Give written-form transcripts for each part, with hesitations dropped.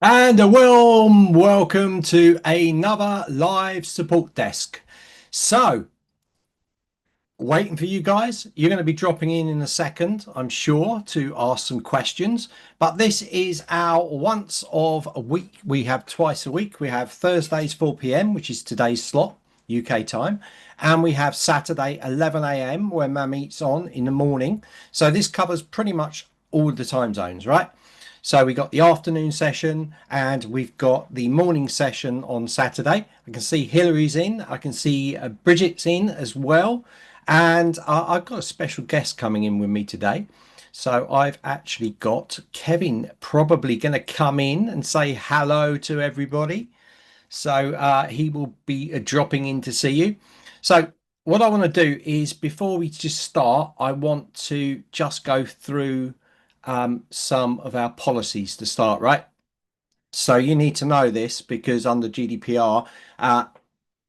And a warm welcome to another live support desk. So, waiting for you guys. You're going to be dropping in a second, I'm sure, to ask some questions. But this is our once of a week. We have twice a week. We have Thursdays 4 p.m., which is today's slot, UK time. And we have Saturday 11 a.m. where Mam eats on in the morning. So this covers pretty much all the time zones, right? So we got the afternoon session and we've got the morning session on Saturday. I can see Hillary's in. I can see Bridget's in as well. And I've got a special guest coming in with me today. So I've actually got Kevin probably going to come in and say hello to everybody. So he will be dropping in to see you. So what I want to do is before we just start, I want to just go through some of our policies to start, right? So you need to know this because under GDPR,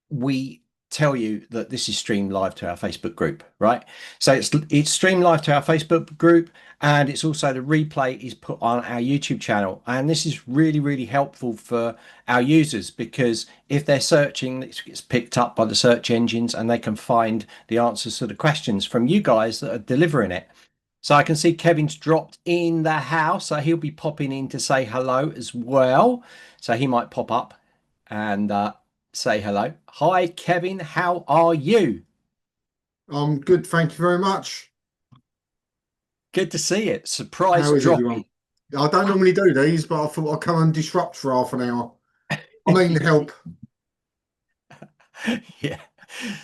we tell you that this is streamed live to our Facebook group, right? So it's streamed live to our Facebook group, and it's also the replay is put on our YouTube channel. And this is really, really helpful for our users because if they're searching, it gets picked up by the search engines and they can find the answers to the questions from you guys that are delivering it. So I can see Kevin's dropped in the house, so he'll be popping in to say hello as well. So he might pop up and say hello. Hi, Kevin. How are you? I'm good, thank you very much. Good to see it. Surprise How is everyone? dropping. I don't normally do these, but I thought I'd come and disrupt for half an hour. I mean, help. Yeah.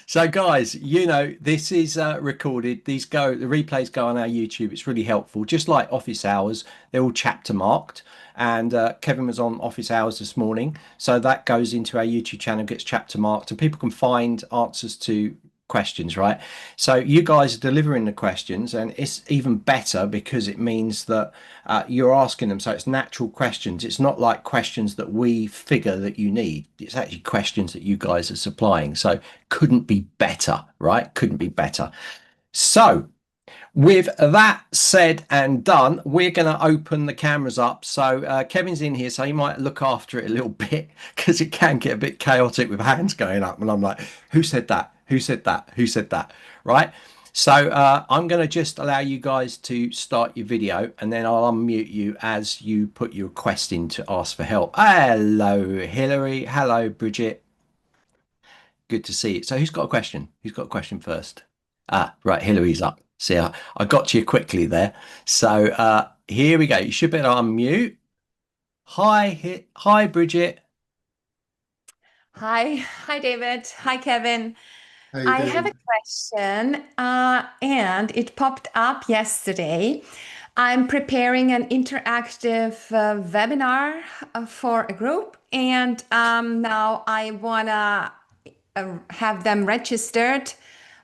So guys, you know, this is recorded. The replays go on our YouTube. It's really helpful. Just like office hours, they're all chapter marked. And Kevin was on office hours this morning. So that goes into our YouTube channel, gets chapter marked, and people can find answers to questions, right? So you guys are delivering the questions, and it's even better because it means that you're asking them. So it's natural questions. It's not like questions that we figure that you need. It's actually questions that you guys are supplying. So couldn't be better, right? Couldn't be better. So with that said and done, we're going to open the cameras up. So Kevin's in here, so he might look after it a little bit because it can get a bit chaotic with hands going up. And I'm like, who said that? Who said that? Who said that? Right. So I'm going to just allow you guys to start your video and then I'll unmute you as you put your request in to ask for help. Hello, Hillary. Hello, Bridget. Good to see you. So who's got a question? Who's got a question first? Ah, right, Hillary's up. See, I got to you quickly there. So here we go. You should be able to unmute. Hi, Bridget. Hi, David. Hi, Kevin. How you I have a doing? question, and it popped up yesterday. I'm preparing an interactive webinar for a group, and now I wanna have them registered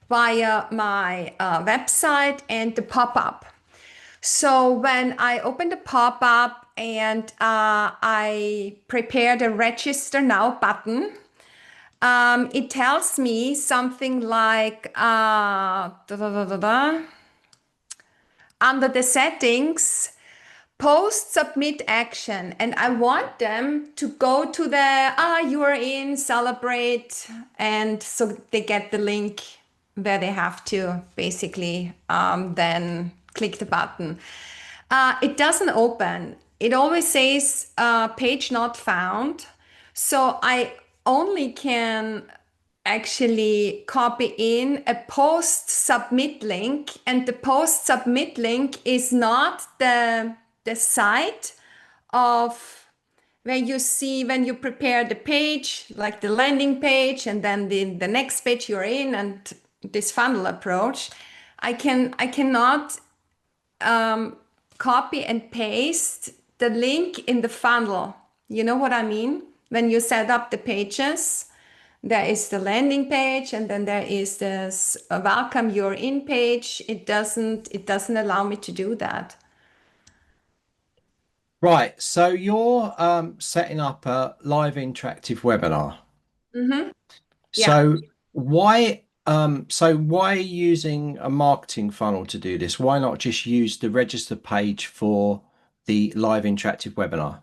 via my website and the pop-up. So when I open the pop-up and I prepare the register now button, it tells me something like under the settings, post submit action, and I want them to go to the you are in celebrate, and so they get the link where they have to basically then click the button. It doesn't open. It always says page not found. So I only can actually copy in a post submit link, and the post submit link is not the site of where you see when you prepare the page, like the landing page, and then the next page you're in, and this funnel approach. I cannot copy and paste the link in the funnel. You know what I mean? When you set up the pages, there is the landing page, and then there is this welcome you're in page. It doesn't allow me to do that. Right. So you're setting up a live interactive webinar. Mm-hmm. Yeah. So why are you using a marketing funnel to do this? Why not just use the register page for the live interactive webinar?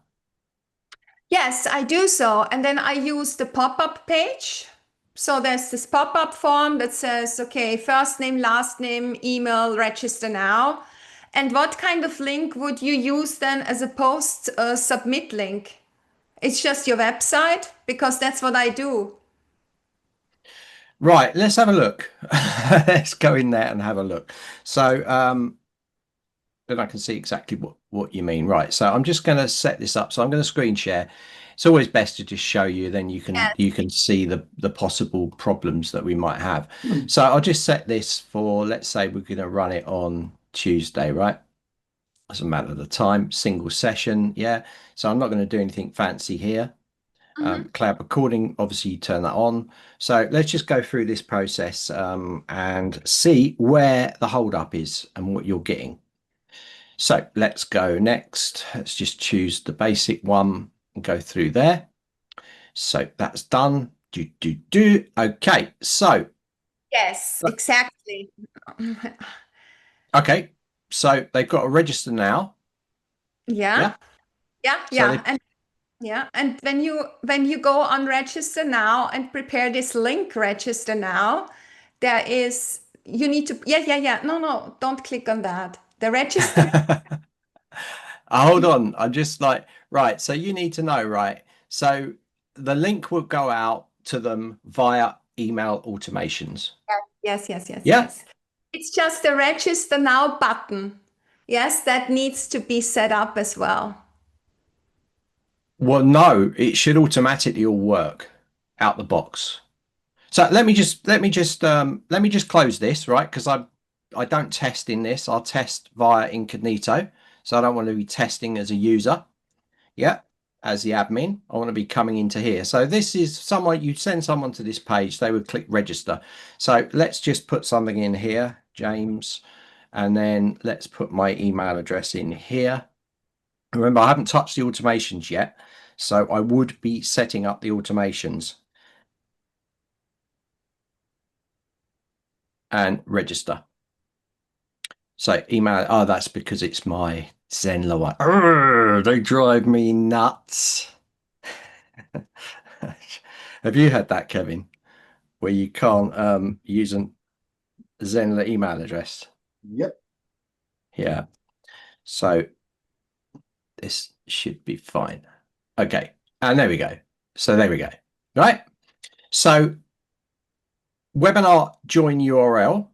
Yes, I do so. And then I use the pop-up page. So there's this pop-up form that says, okay, first name, last name, email, register now. And what kind of link would you use then as a post submit link? It's just your website because that's what I do. Right, let's have a look. Let's go in there and have a look. So then I can see exactly what you mean. Right, so I'm just going to set this up. So I'm going to screen share. It's always best to just show you, then you can see the possible problems that we might have. So I'll just set this for, let's say we're going to run it on Tuesday, right? Doesn't matter the time, single session, yeah. So I'm not going to do anything fancy here. Cloud recording, obviously you turn that on. So let's just go through this process and see where the holdup is and what you're getting. So let's go next. Let's just choose the basic one and go through there. So that's done. Okay, so. Yes, exactly. Okay, so they've got to register now. Yeah. Yeah. Yeah. And yeah, and when you go on register now and prepare this link register now, there is you need to yeah. No, don't click on that. The register. Hold on. I'm just like, right. So you need to know, right? So the link will go out to them via email automations. Yes. Yeah. It's just the register now button. Yes, that needs to be set up as well. Well, no, it should automatically all work out the box. So let me just close this, right? Because I don't test in this. I'll test via incognito. So I don't want to be testing as a user. Yeah. As the admin, I want to be coming into here. So this is someone, you send someone to this page, they would click register. So let's just put something in here, James, and then let's put my email address in here. Remember, I haven't touched the automations yet, so I would be setting up the automations and register. So email, oh, that's because it's my Zenler one. Urgh, they drive me nuts. Have you had that, Kevin, where you can't use a Zenler email address? Yep. Yeah. So this should be fine. Okay. And there we go. So there we go. Right. So webinar join URL.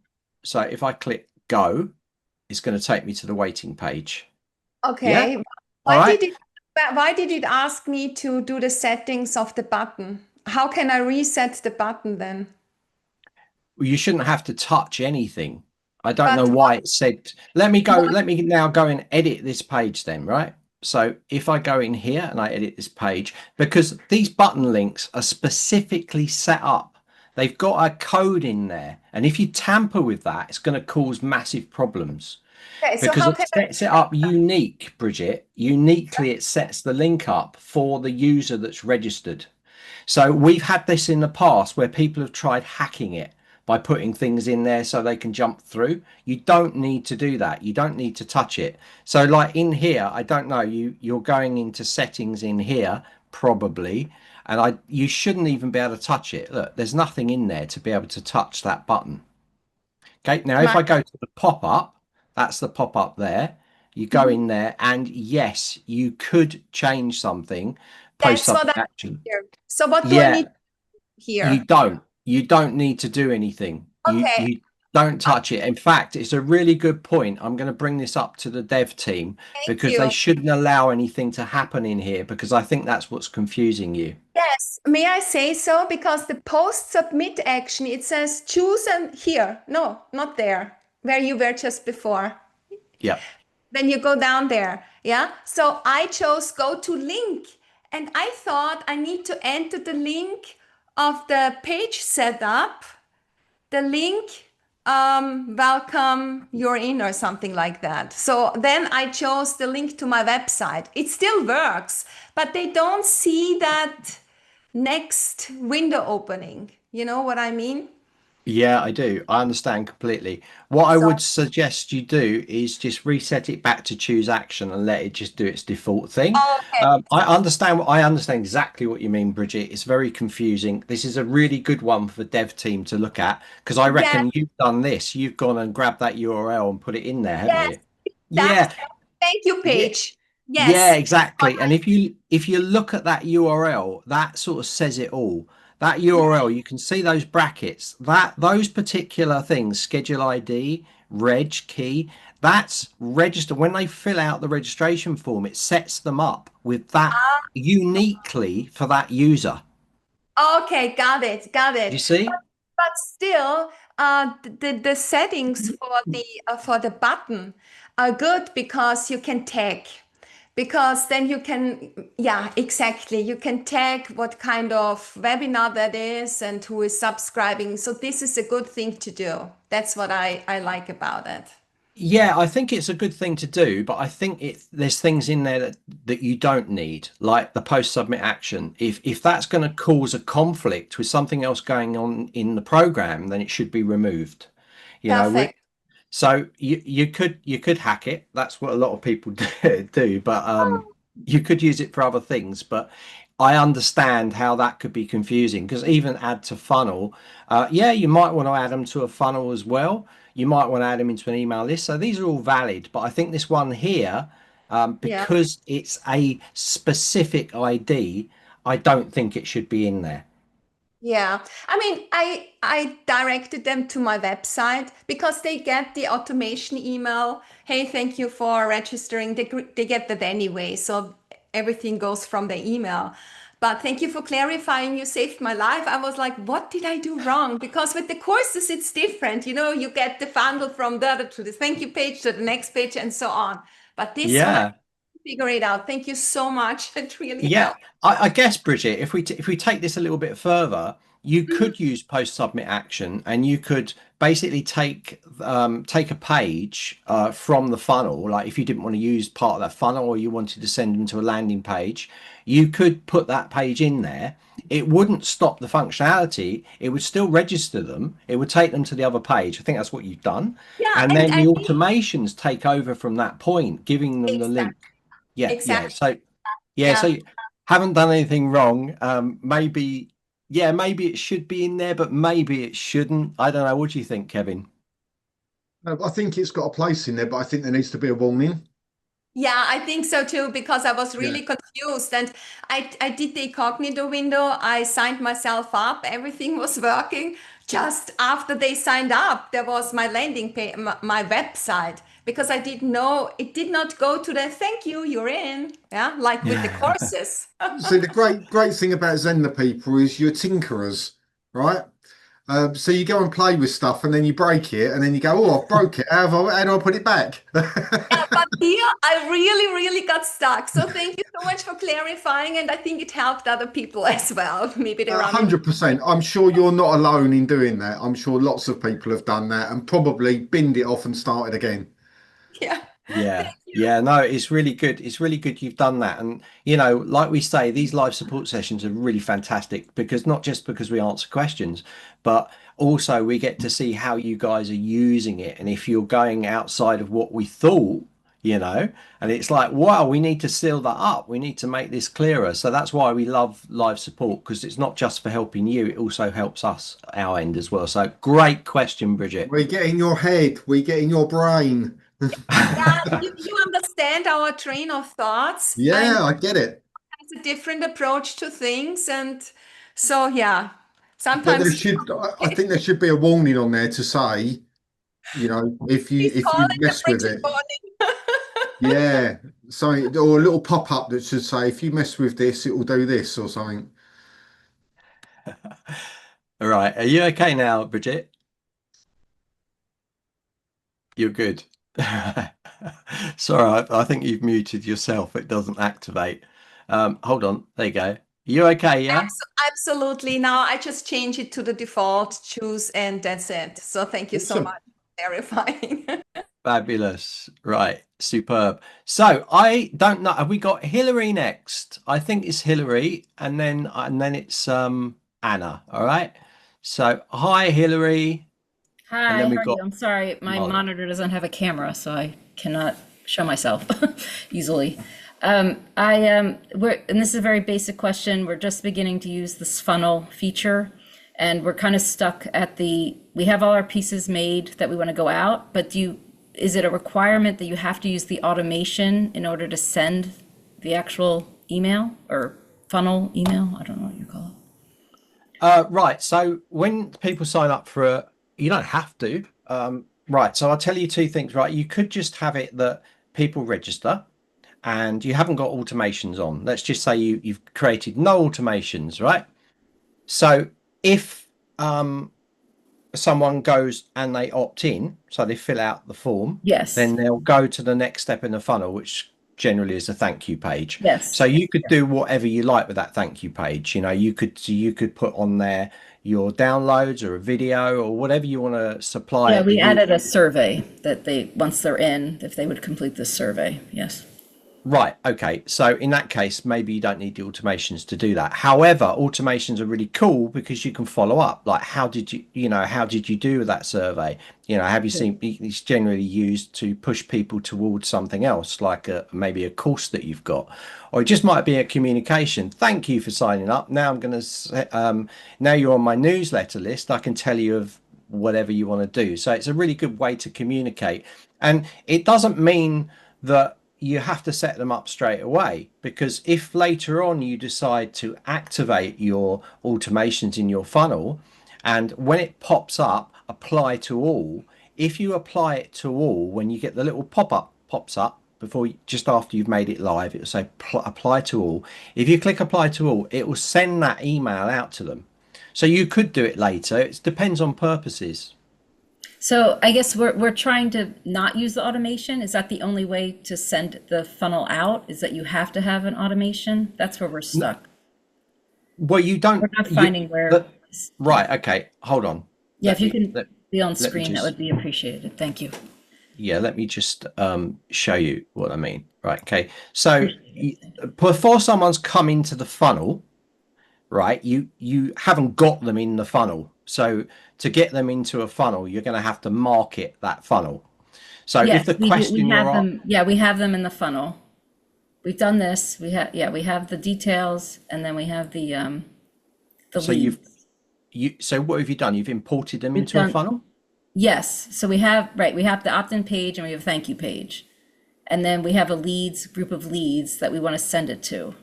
So if I click go, it's going to take me to the waiting page. Okay. Yeah. All right. Why did it ask me to do the settings of the button? How can I reset the button then? Well, you shouldn't have to touch anything. I don't But know why it said, let me now go and edit this page then, right? So if I go in here and I edit this page, because these button links are specifically set up, they've got a code in there. And if you tamper with that, it's going to cause massive problems. okay, so Because how it can sets it up unique, Bridget. Uniquely, it sets the link up for the user that's registered. So we've had this in the past where people have tried hacking it by putting things in there so they can jump through. You don't need to do that. You don't need to touch it. So like in here, I don't know, you're going into settings in here probably, and you shouldn't even be able to touch it. Look, there's nothing in there to be able to touch that button. Okay, now if I go to the pop-up, that's the pop-up there. You go in there and yes, you could change something, post that's what something I action. here. So what do I Yeah, need here? you don't need to do anything. Okay, You don't touch it. In fact, it's a really good point. I'm going to bring this up to the dev team thank because they you. shouldn't allow anything to happen in here, because I think that's what's confusing you. Yes, may I say so? Because the post submit action, it says choose and here. No, not there, where you were just before. Yeah. Then you go down there. Yeah. So I chose go to link. And I thought I need to enter the link of the page setup, the link, welcome, you're in, or something like that. So then I chose the link to my website. It still works, but they don't see that next window opening. You know what I mean? Yeah, I do. I understand completely. What I So would suggest you do is just reset it back to choose action and let it just do its default thing. okay, I understand exactly what you mean, Bridget. It's very confusing. This is a really good one for the dev team to look at because I yes, reckon you've done this. You've gone and grabbed that URL and put it in there, haven't yes, you? that's Yeah, the thank you yeah, page. yeah, Yes. exactly. And if you look at that URL, that sort of says it all. That Yeah. URL, you can see those brackets, that those particular things, schedule ID, reg key, that's register. When they fill out the registration form, it sets them up with that uniquely for that user. Okay, got it, got Do you it. see? But still, the settings for the button are good because you can tag. Because then you can, yeah, exactly. You can tag what kind of webinar that is and who is subscribing. So this is a good thing to do. That's what I like about it. Yeah, I think it's a good thing to do, but I think there's things in there that you don't need, like the post submit action. If that's going to cause a conflict with something else going on in the program, then it should be removed. You know, Perfect. so you could hack it. That's what a lot of people do, but you could use it for other things. But I understand how that could be confusing because even add to funnel, yeah, you might want to add them to a funnel as well. You might want to add them into an email list. So these are all valid. But I think this one here, Yeah. because it's a specific ID, I don't think it should be in there. Yeah, I mean, I directed them to my website because they get the automation email. Hey, thank you for registering. They get that anyway, so everything goes from the email. But thank you for clarifying. You saved my life. I was like, what did I do wrong? Because with the courses, it's different. You know, you get the funnel from the other to the thank you page to the next page and so on. But this one, I Yeah. figure it out. Thank you so much. It really Yeah, helped. I guess, Bridget, if we take this a little bit further, you Mhm. could use post submit action, and you could basically take a page from the funnel. Like if you didn't want to use part of that funnel, or you wanted to send them to a landing page, you could put that page in there. It wouldn't stop the functionality. It would still register them. It would take them to the other page. I think that's what you've done, Yeah, and and then I the think automations take over from that point, giving them the link. exactly, Yeah, yeah. exactly. So yeah, so Yeah. you haven't done anything wrong. Maybe, yeah, maybe it should be in there, but maybe it shouldn't. I don't know. What do you think, Kevin? I think it's got a place in there, but I think there needs to be a warning. Yeah, I think so too, because I was Yeah. really confused and I did the incognito window. I signed myself up. Everything was working. Just after they signed up, there was my landing page, my website, because I didn't know it did not go to the thank you, you're in. Yeah, like with the courses. See, the great thing about Zenler people is you're tinkerers, right? So you go and play with stuff and then you break it and then you go, oh, I broke it. How do I put it back? Yeah, but here I really, really got stuck. So thank you so much for clarifying. And I think it helped other people as well. Maybe they run into. 100%. I'm sure you're not alone in doing that. I'm sure lots of people have done that and probably binned it off and started again. Yeah. Yeah, Thank you. yeah, no, it's really good. It's really good you've done that. And, like we say, these live support sessions are really fantastic because not just because we answer questions, but also we get to see how you guys are using it. And if you're going outside of what we thought, and it's like, wow, we need to seal that up. We need to make this clearer. So that's why we love live support because it's not just for helping you, it also helps us our end as well. So great question, Bridget. We get in your head, we get in your brain. Yeah, you understand our train of thoughts and Yeah, I get it. has a different approach to things. And so, yeah, But there sometimes should, I think there should be a warning on there to say, if you please if call you it the mess with Bridget it, warning. yeah, something or a little pop-up that should say, if you mess with this, it will do this or something. All right. Are you okay now, Bridget? You're good. Sorry, I think you've muted yourself. It doesn't activate. Hold on. There you go. You okay? Yeah. Absolutely. Now I just change it to the default, choose, and that's it. So thank you so much Awesome. for clarifying. Fabulous. Right. Superb. So I don't know. Have we got Hillary next? I think it's Hillary, and then it's Anna. All right. So hi, Hillary. And Hi, then how we've are you? got I'm sorry, my Molly. monitor doesn't have a camera, so I cannot show myself easily. And this is a very basic question. We're just beginning to use this funnel feature, and we're kind of stuck at we have all our pieces made that we want to go out, but is it a requirement that you have to use the automation in order to send the actual email or funnel email? I don't know what you call it. Right. So when people sign up for you don't have to. Right. So I'll tell you two things, right? You could just have it that people register and you haven't got automations on. Let's just say you've created no automations, right? So if someone goes and they opt in, so they fill out the form, Yes, then they'll go to the next step in the funnel, which generally is a thank you page. So yes. you could do whatever you like with that thank you page. You could put on there your downloads or a video or whatever you want to supply Yeah, the we user. added a survey that once they're in, if they would complete this survey, yes. Right. Okay. So in that case, maybe you don't need the automations to do that. However, automations are really cool because you can follow up. Like, how did you do with that survey? Have you seen it's generally used to push people towards something else, like maybe a course that you've got, or it just might be a communication. Thank you for signing up. Now now you're on my newsletter list. I can tell you of whatever you want to do. So it's a really good way to communicate. And it doesn't mean that you have to set them up straight away, because if later on you decide to activate your automations in your funnel and when it pops up, apply to all, if you apply it to all, when you get the little pop-up pops up just after you've made it live, it will say apply to all. If you click apply to all, it will send that email out to them. So you could do it later. It depends on purposes. So I guess we're trying to not use the automation. Is that the only way to send the funnel out? Is that you have to have an automation? That's where we're stuck. Well, you don't. We're not finding where. the- right. Okay. Hold on. Yeah, if you can let, be on let me screen, that just would be appreciated. Thank you. let me just show you what I mean. Right. Okay. So before someone's come into the funnel, right, you haven't got them in the funnel. So to get them into a funnel, you're going to have to market that funnel. So if Yes, the we do. We question have you're them. Yeah, we have them in the funnel. We've done this. We have the details, and then we have the so leads. so what have you done? You've imported them We've into a done. funnel? Yes, so we have the opt-in page and we have a thank you page. And then we have a group of leads that we want to send it to.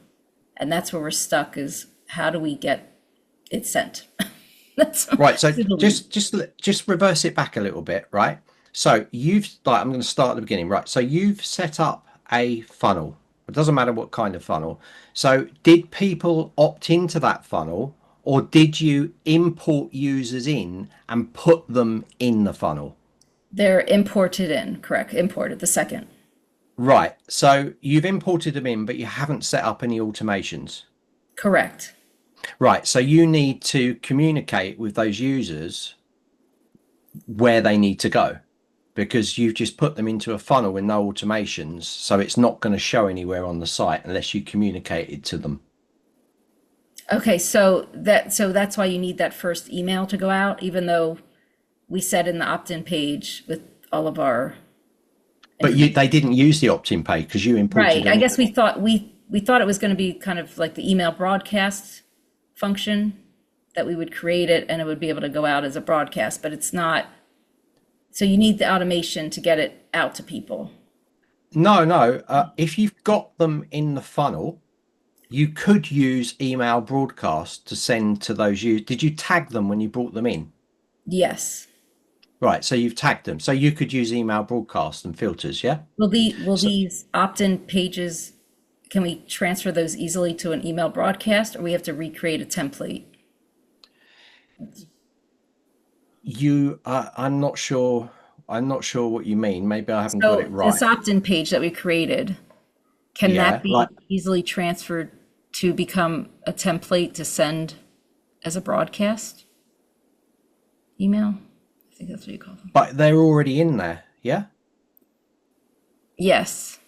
And that's where we're stuck, is how do we get it sent? That's Right. So to the lead. just reverse it back a little bit, right? So I'm going to start at the beginning, right? So you've set up a funnel. It doesn't matter what kind of funnel. So did people opt into that funnel, or did you import users in and put them in the funnel? They're imported in, correct, imported, the second. Right. So you've imported them in, but you haven't set up any automations. Correct. Right. So you need to communicate with those users where they need to go, because you've just put them into a funnel with no automations. So it's not going to show anywhere on the site unless you communicated to them. Okay, so that's why you need that first email to go out, even though we said in the opt-in page with all of our. But they didn't use the opt-in page because you imported Right. them I guess in. we thought it was going to be kind of like the email broadcast function, that we would create it and it would be able to go out as a broadcast, but it's not. So you need the automation to get it out to people. No. If you've got them in the funnel, you could use email broadcast to send to those users. Did you tag them when you brought them in? Yes. Right. So you've tagged them. So you could use email broadcast and filters. Yeah. Will these opt-in pages, can we transfer those easily to an email broadcast, or we have to recreate a template? I'm not sure. I'm not sure what you mean. Maybe I haven't got So it right. this opt-in page that we created, can Yeah, that be like easily transferred to become a template to send as a broadcast email? I think that's what you call them. but they're already in there. Yeah. Yes.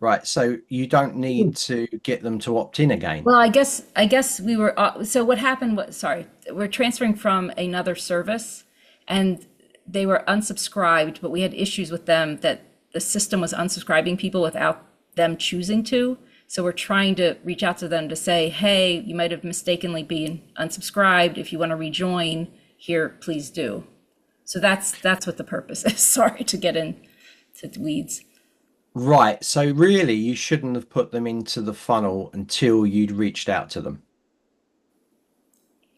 Right. So you don't need to get them to opt in again. Well, I guess we were so what happened was, sorry, we're transferring from another service and they were unsubscribed, but we had issues with them that the system was unsubscribing people without them choosing to. So we're trying to reach out to them to say, hey, you might have mistakenly been unsubscribed. If you want to rejoin here, please do. So that's what the purpose is. Sorry to get into the weeds. Right. So really, you shouldn't have put them into the funnel until you'd reached out to them.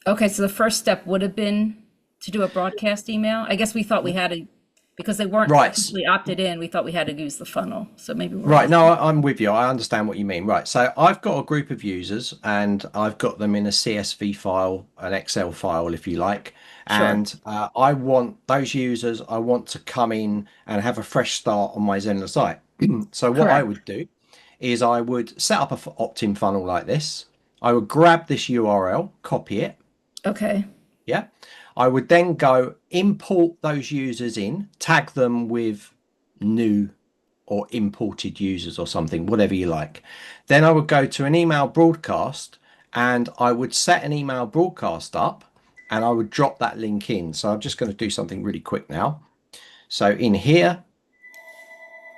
Okay, so the first step would have been to do a broadcast email. I guess we thought we had to, because they weren't Right. officially opted in, we thought we had to use the funnel. So maybe we're Right. No, I'm with you. I understand what you mean. Right. So I've got a group of users and I've got them in a CSV file, an Excel file, if you like. sure. And I want those users, I want to come in and have a fresh start on my Zenler site. So what I Correct. would do is I would set up a opt-in funnel like this. I would grab this URL, copy it. Okay. Yeah. I would then go import those users in, tag them with new or imported users or something, whatever you like. Then I would go to an email broadcast and I would set an email broadcast up and I would drop that link in. So I'm just going to do something really quick now. So in here,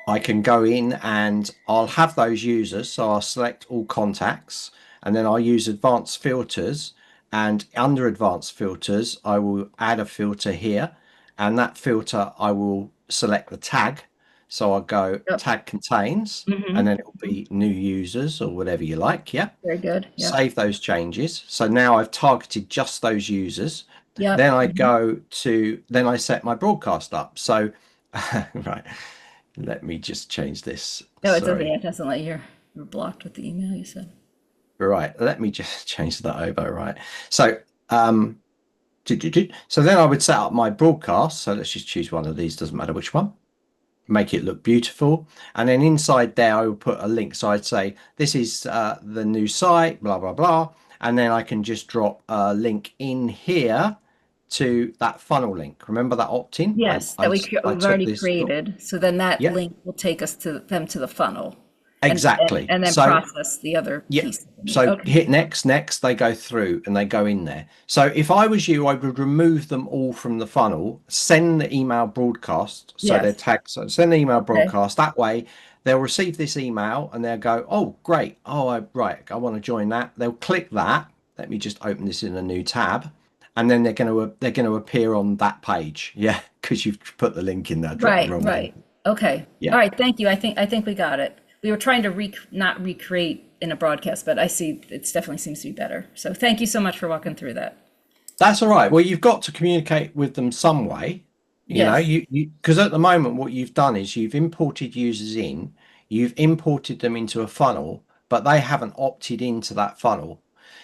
I can go in and I'll have those users. So I'll select all contacts and then I'll use advanced filters. And under advanced filters, I will add a filter here. And that filter, I will select the tag. So I'll go Yep. tag contains, hmm and then it will be new users or whatever you like. Yeah. Very good. Yep. Save those changes. So now I've targeted just those users. Yep. Then I go to, then I set my broadcast up. So, right. Let me just change this. No, it doesn't. Sorry. It doesn't let you. You're blocked with the email you said. Right. Let me just change that over. Right. So, so then I would set up my broadcast. So let's just choose one of these. Doesn't matter which one. Make it look beautiful. And then inside there, I will put a link. So I'd say, this is the new site, blah, blah, blah. And then I can just drop a link in here to that funnel link. Remember that opt-in? Yes, I we've took already this. created. So then that Yeah, link will take us to them to the funnel exactly. and then So process the other yeah, piece. so Okay. hit next, they go through and they go in there. So if I was you, I would remove them all from the funnel, send the email broadcast. So they're Yes. tagged. So send the email Okay. broadcast. That way they'll receive this email and they'll go, oh, great. Oh, right. I want to join that. They'll click that. Let me just open this in a new tab. And then they're going to appear on that page. Yeah, because you've put the link in there, drop the Right, wrong right. link. Okay. Yeah. All right, thank you. I think we got it. We were trying to not recreate in a broadcast, but I see it definitely seems to be better. So thank you so much for walking through that. That's all right. Well, you've got to communicate with them some way. You know, Yes. because at the moment, what you've done is you've imported users in, you've imported them into a funnel, but they haven't opted into that funnel.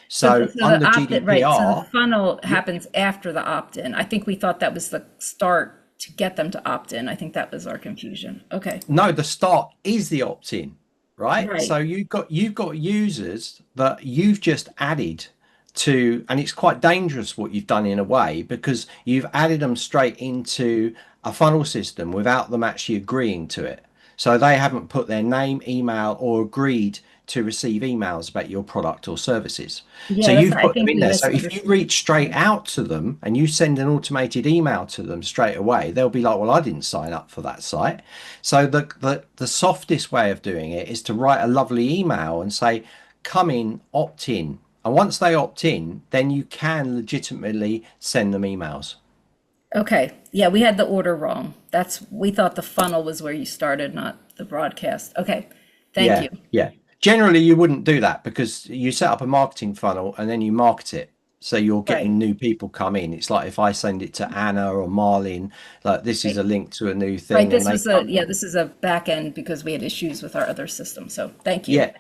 So So under the opt-in, right, so the GDPR, funnel happens after the opt-in. I think we thought that was the start to get them to opt in. I think that was our confusion. Okay. no, the start is the opt-in, right? Right. So you've got users that you've just added to, and it's quite dangerous what you've done in a way because you've added them straight into a funnel system without them actually agreeing to it. So they haven't put their name, email, or agreed to receive emails about your product or services. So Yeah, you've I put them think in we there. So if you misunderstood. reach straight out to them and you send an automated email to them straight away, they'll be like, well, I didn't sign up for that site. So the softest way of doing it is to write a lovely email and say, come in, opt in. And once they opt in, then you can legitimately send them emails. Okay. Yeah, we had the order wrong. We thought the funnel was where you started, not the broadcast. Okay. Thank Yeah, you. yeah. Generally, you wouldn't do that because you set up a marketing funnel and then you market it. So you're Right. getting new people come in. It's like if I send it to Anna or Marlene, like this is Right. a link to a new Right. thing, and This they was come in. this is a back end because we had issues with our other system. So thank you. Yeah,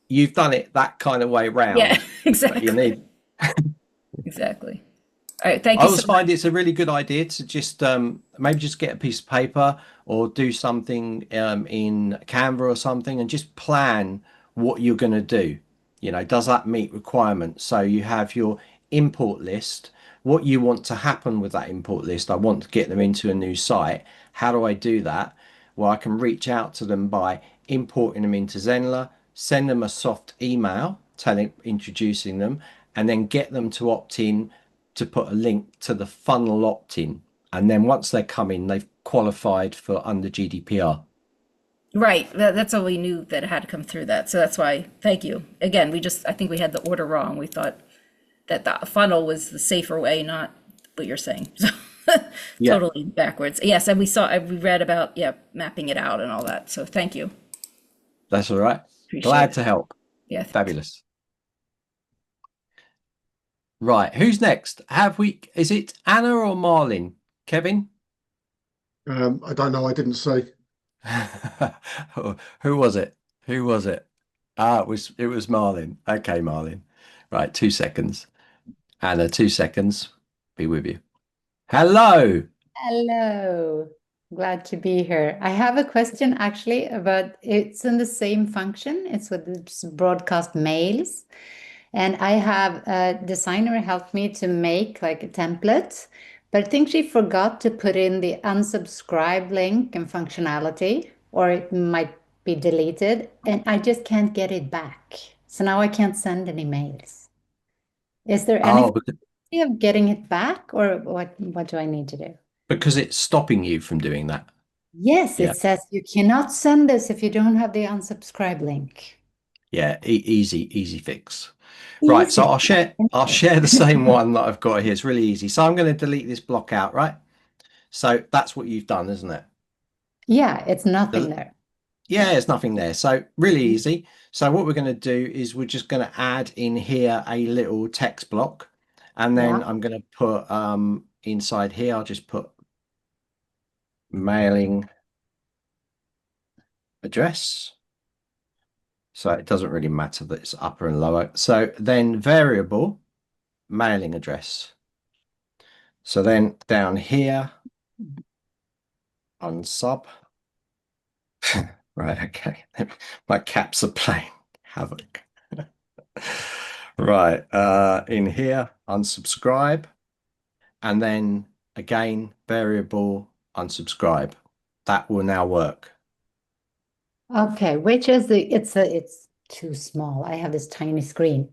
you've done it that kind of way Yeah, round. But you exactly. need. Exactly. All right. Thank I you always so much. find it's a really good idea to just maybe just get a piece of paper or do something in Canva or something and just plan what you're going to do. You know, does that meet requirements? So you have your import list, what you want to happen with that import list. I want to get them into a new site. How do I do that? Well, I can reach out to them by importing them into Zenler, send them a soft email introducing them, and then get them to opt in to put a link to the funnel opt-in. And then once they come in, they've qualified for under GDPR. Right. That's all we knew that it had to come through that. So that's why, thank you. Again, I think we had the order wrong. We thought that the funnel was the safer way, not what you're saying. So Yeah. totally backwards. Yes, and we read about, yeah, mapping it out and all that. So thank you. That's all right. Appreciate Glad it. to help. Yeah. Fabulous. Right. Who's next? Is it Anna or Marlin? Kevin? I don't know. I didn't see. Who was it? Who was it? Ah, it was Marlin. Okay, Marlin. Right, 2 seconds. Anna, 2 seconds. Be with you. Hello. Hello, glad to be here. I have a question actually about it's in the same function. It's with the broadcast mails. And I have a designer help me to make like a template, but I think she forgot to put in the unsubscribe link and functionality, or it might be deleted, and I just can't get it back. So now I can't send any mails. Is there any Oh, way of getting it back, or what do I need to do? because it's stopping you from doing that. Yes, Yeah. it says you cannot send this if you don't have the unsubscribe link. Yeah, easy fix. Right, so Easy. I'll share the same one that I've got here. It's really easy. So I'm going to delete this block out, right? So that's what you've done, isn't it? Yeah, it's nothing there. Yeah, there's nothing there. So really easy. So what we're going to do is we're just going to add in here a little text block. And then Yeah. I'm going to put inside here, I'll just put mailing address. So it doesn't really matter that it's upper and lower. So then variable mailing address. So then down here on sub. Right, okay. My caps are playing havoc. Right, in here, unsubscribe. And then again, variable unsubscribe. That will now work. Okay, which is it's too small. I have this tiny screen.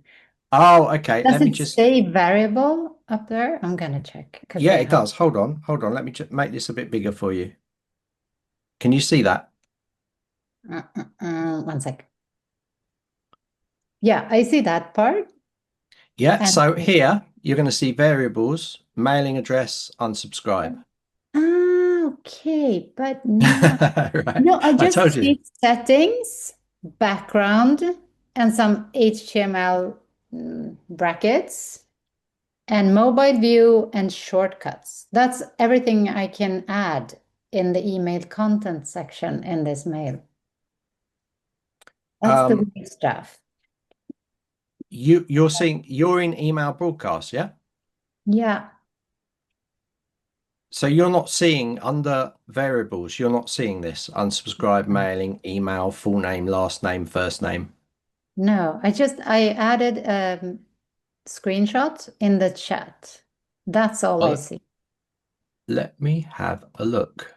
Oh, okay. Does Let me it just. say variable up there? I'm gonna check because Yeah, it does. Hold on. Let me just make this a bit bigger for you. Can you see that? 1 sec. Yeah, I see that part. Yeah. And So here you're going to see variables, mailing address, unsubscribe. okay, but no, Right. no, I just told you. see settings, background, and some HTML brackets, and mobile view and shortcuts. That's everything I can add in the email content section in this mail. That's the weird stuff. You're in email broadcast, yeah? Yeah. So you're not seeing under variables, you're not seeing this unsubscribe, mailing, email, full name, last name, first name. No, I added screenshot in the chat. That's all I see. Let me have a look.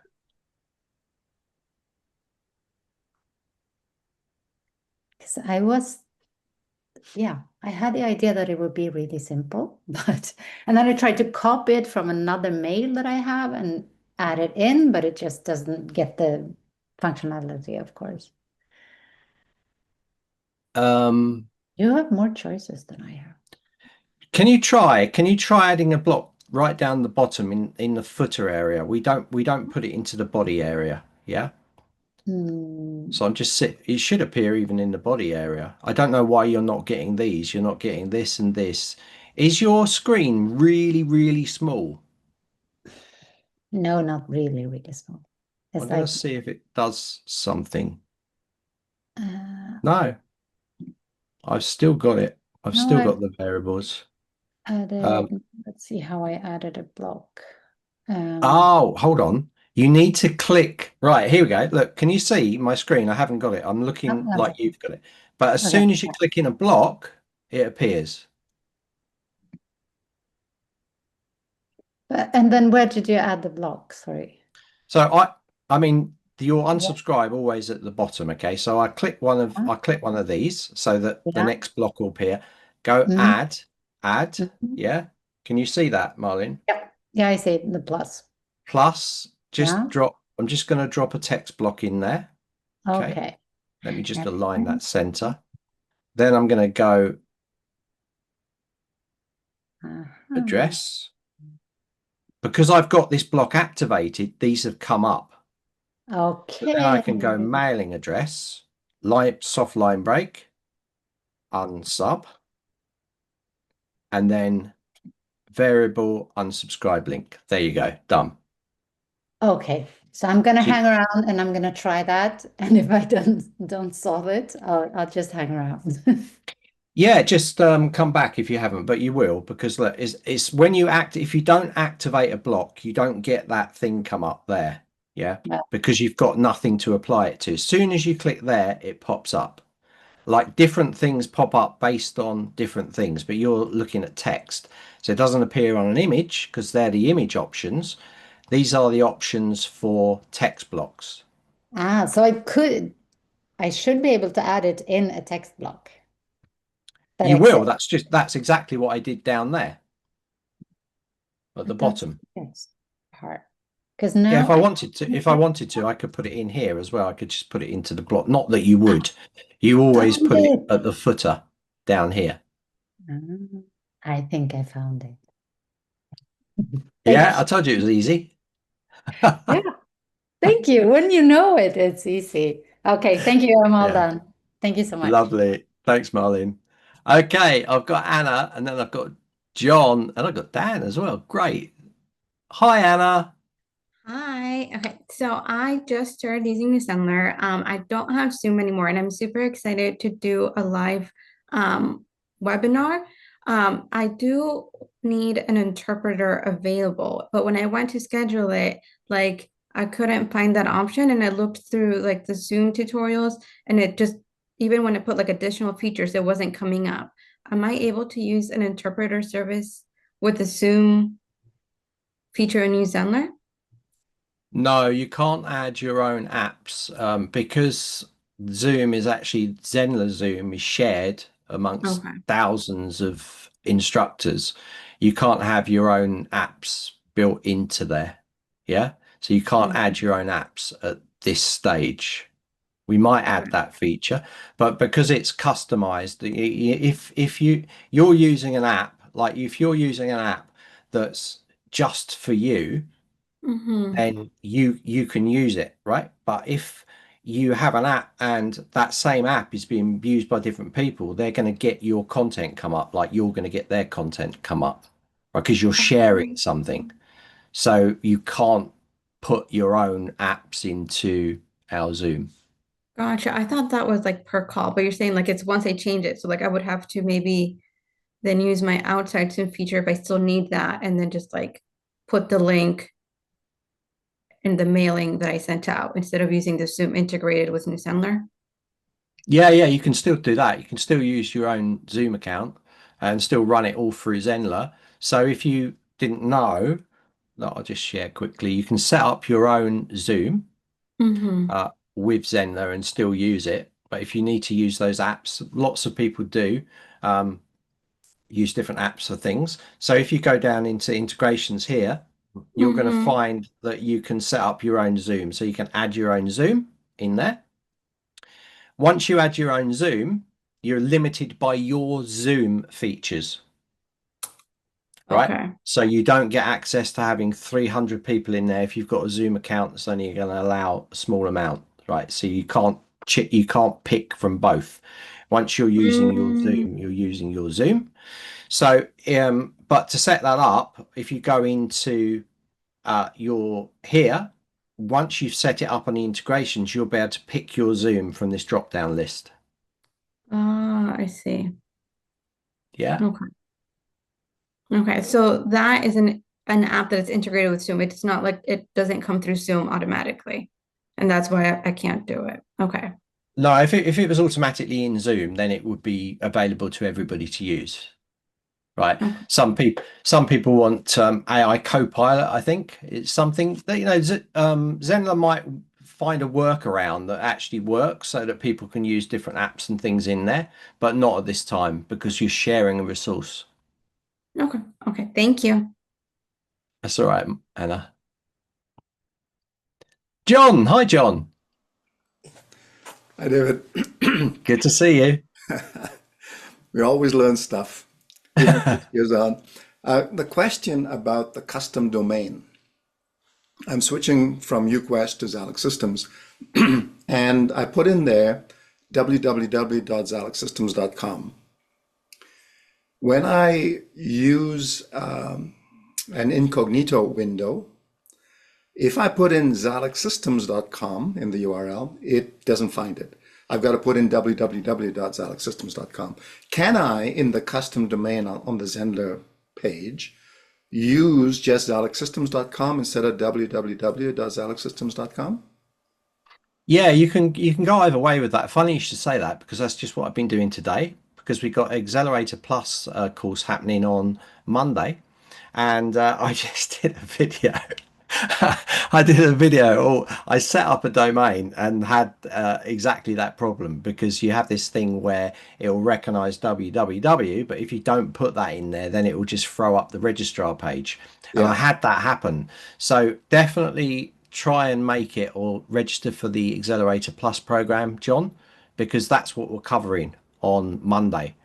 Because I had the idea that it would be really simple, and then I tried to copy it from another mail that I have and add it in, but it just doesn't get the functionality, of course. You have more choices than I have. Can you try adding a block right down the bottom in the footer area? We don't put it into the body area, yeah? So it should appear even in the body area. I don't know why you're not getting these. You're not getting this and this. Is your screen really, really small? No, not really, really small. I'm It's going like to see if it does something. No, I've still got it. I've No, still got the variables. let's see how I added a block. Oh, hold on. You need to click. Right, here we go. Look, can you see my screen? I haven't got it. I'm looking like you've got it. But as soon as you click in a block, it appears. And then where did you add the block? Sorry. So I mean, your unsubscribe always at the bottom. Okay, so I click one of these so that the next block will appear. Go add. Yeah. Can you see that, Marlene? Yeah, I see the plus. Plus, I'm just going to drop a text block in there. Okay. Let me just align that center. Then I'm going to go address. Because I've got this block activated, these have come up. Okay. So then I can go mailing address, soft line break, unsub, and then variable unsubscribe link. There you go, done. Okay, so I'm gonna hang around and I'm gonna try that. And if I don't solve it, I'll just hang around. Yeah, just come back if you haven't, but you will, because look, it's when you if you don't activate a block, you don't get that thing come up there. Yeah, because you've got nothing to apply it to. As soon as you click there, it pops up. Like different things pop up based on different things, but you're looking at text. So it doesn't appear on an image because they're the image options. These are the options for text blocks. So I should be able to add it in a text block. You will. That's exactly what I did down there at the bottom. Part. Because now, yeah, if I wanted to, I could put it in here as well. I could just put it into the block. Not that you would. You always put it at the footer down here. I think I found it. Yeah, I told you it was easy. Yeah. Thank you. When you know it, it's easy. Okay, thank you. I'm all done. Thank you so much. Lovely. Thanks, Marlene. Okay, I've got Anna, and then I've got John, and I've got Dan as well. Great. Hi, Anna. Hi. Okay, so I just started using Zenler. I don't have Zoom anymore, and I'm super excited to do a live webinar. I do need an interpreter available, but when I went to schedule it, like I couldn't find that option, and I looked through like the Zoom tutorials, and it just, even when I put like additional features, it wasn't coming up. Am I able to use an interpreter service with the Zoom feature in Zenler? No, you can't add your own apps because Zoom is actually Zenler Zoom is shared amongst thousands of instructors. You can't have your own apps built into there. Yeah. So you can't add your own apps at this stage. We might add that feature, but because it's customized, if you're using an app, like if you're using an app that's just for you, then you can use it, right? But if you have an app and that same app is being used by different people, they're going to get your content come up, like you're going to get their content come up, right? Because you're sharing something. So you can't put your own apps into our Zoom. Gotcha. I thought that was like per call, but you're saying like it's once I change it. So like I would have to maybe then use my outside Zoom feature if I still need that, and then just like put the link in the mailing that I sent out instead of using the Zoom integrated with Zenler. Yeah, you can still do that. You can still use your own Zoom account and still run it all through Zenler. So if you didn't know, that I'll just share quickly, you can set up your own Zoom with Zenler and still use it. But if you need to use those apps, lots of people do use different apps for things. So if you go down into integrations here, you're going to find that you can set up your own Zoom. So you can add your own Zoom in there. Once you add your own Zoom, you're limited by your Zoom features. Right. Okay. So you don't get access to having 300 people in there. If you've got a Zoom account, that's only going to allow a small amount. Right. So you can't pick from both. Once you're using your Zoom, you're using your Zoom. So, but to set that up, if you go into here, once you've set it up on the integrations, you'll be able to pick your Zoom from this drop-down list. Ah, I see. Yeah. Okay. Okay, so that is an app that is integrated with Zoom. It's not like it doesn't come through Zoom automatically, and that's why I can't do it. Okay. No, if it was automatically in Zoom, then it would be available to everybody to use. Right. Okay. Some people want AI Copilot. I think it's something that Zenler might find a workaround that actually works so that people can use different apps and things in there, but not at this time because you're sharing a resource. Okay. Okay. Thank you. That's all right, Anna. John, hi, John. Hi, David. Good to see you. We always learn stuff. Years on. The question about the custom domain. I'm switching from UQuest to Zalix Systems, and I put in there www.zalixsystems.com. When I use an incognito window, if I put in zalixsystems.com in the URL, it doesn't find it. I've got to put in www.zalixsystems.com. Can I, in the custom domain on the Zenler page, use just zalixsystems.com instead of www.zalixsystems.com? Yeah, you can go either way with that. Funny you should say that because that's just what I've been doing today, because we got Accelerator Plus course happening on Monday, and I just did a video. I did a video, or I set up a domain and had exactly that problem, because you have this thing where it will recognize www, but if you don't put that in there, then it will just throw up the registrar page. And I had that happen. So definitely try and make it or register for the Accelerator Plus program, John, because that's what we're covering on Monday.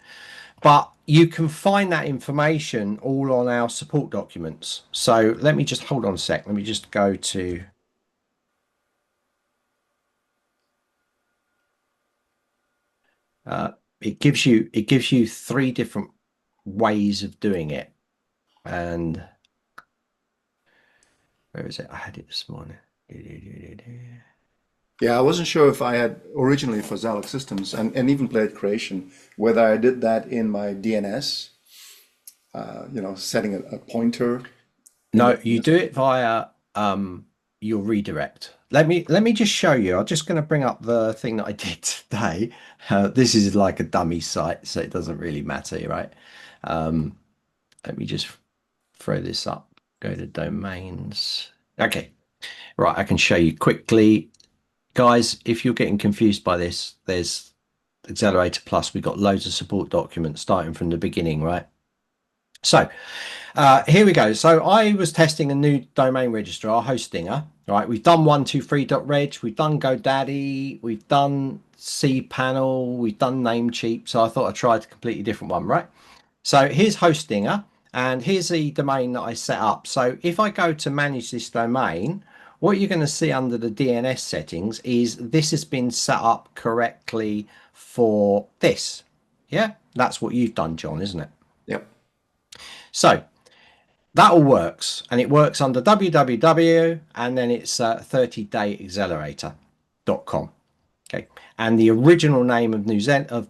But you can find that information all on our support documents. So let me just hold on a sec. Let me just go to it gives you 3 different ways of doing it. And where is it? I had it this morning. Yeah, I wasn't sure if I had originally for Zalix Systems and even Blade Creation, whether I did that in my DNS, setting a pointer. No, you do it via your redirect. Let me just show you. I'm just going to bring up the thing that I did today. This is like a dummy site, so it doesn't really matter, right? Let me just throw this up. Go to domains. Okay, right. I can show you quickly. Guys, if you're getting confused by this, there's Accelerator Plus. We've got loads of support documents starting from the beginning, right? So here we go. So I was testing a new domain registrar, Hostinger, right? We've done 123.reg, we've done GoDaddy, we've done cPanel, we've done Namecheap. So I thought I'd try a completely different one, right? So here's Hostinger, and here's the domain that I set up. So if I go to manage this domain, what you're going to see under the DNS settings is this has been set up correctly for this. Yeah, that's what you've done, John, isn't it? Yep. So that all works, and it works under www, and then it's 30dayaccelerator.com. Okay, and the original name of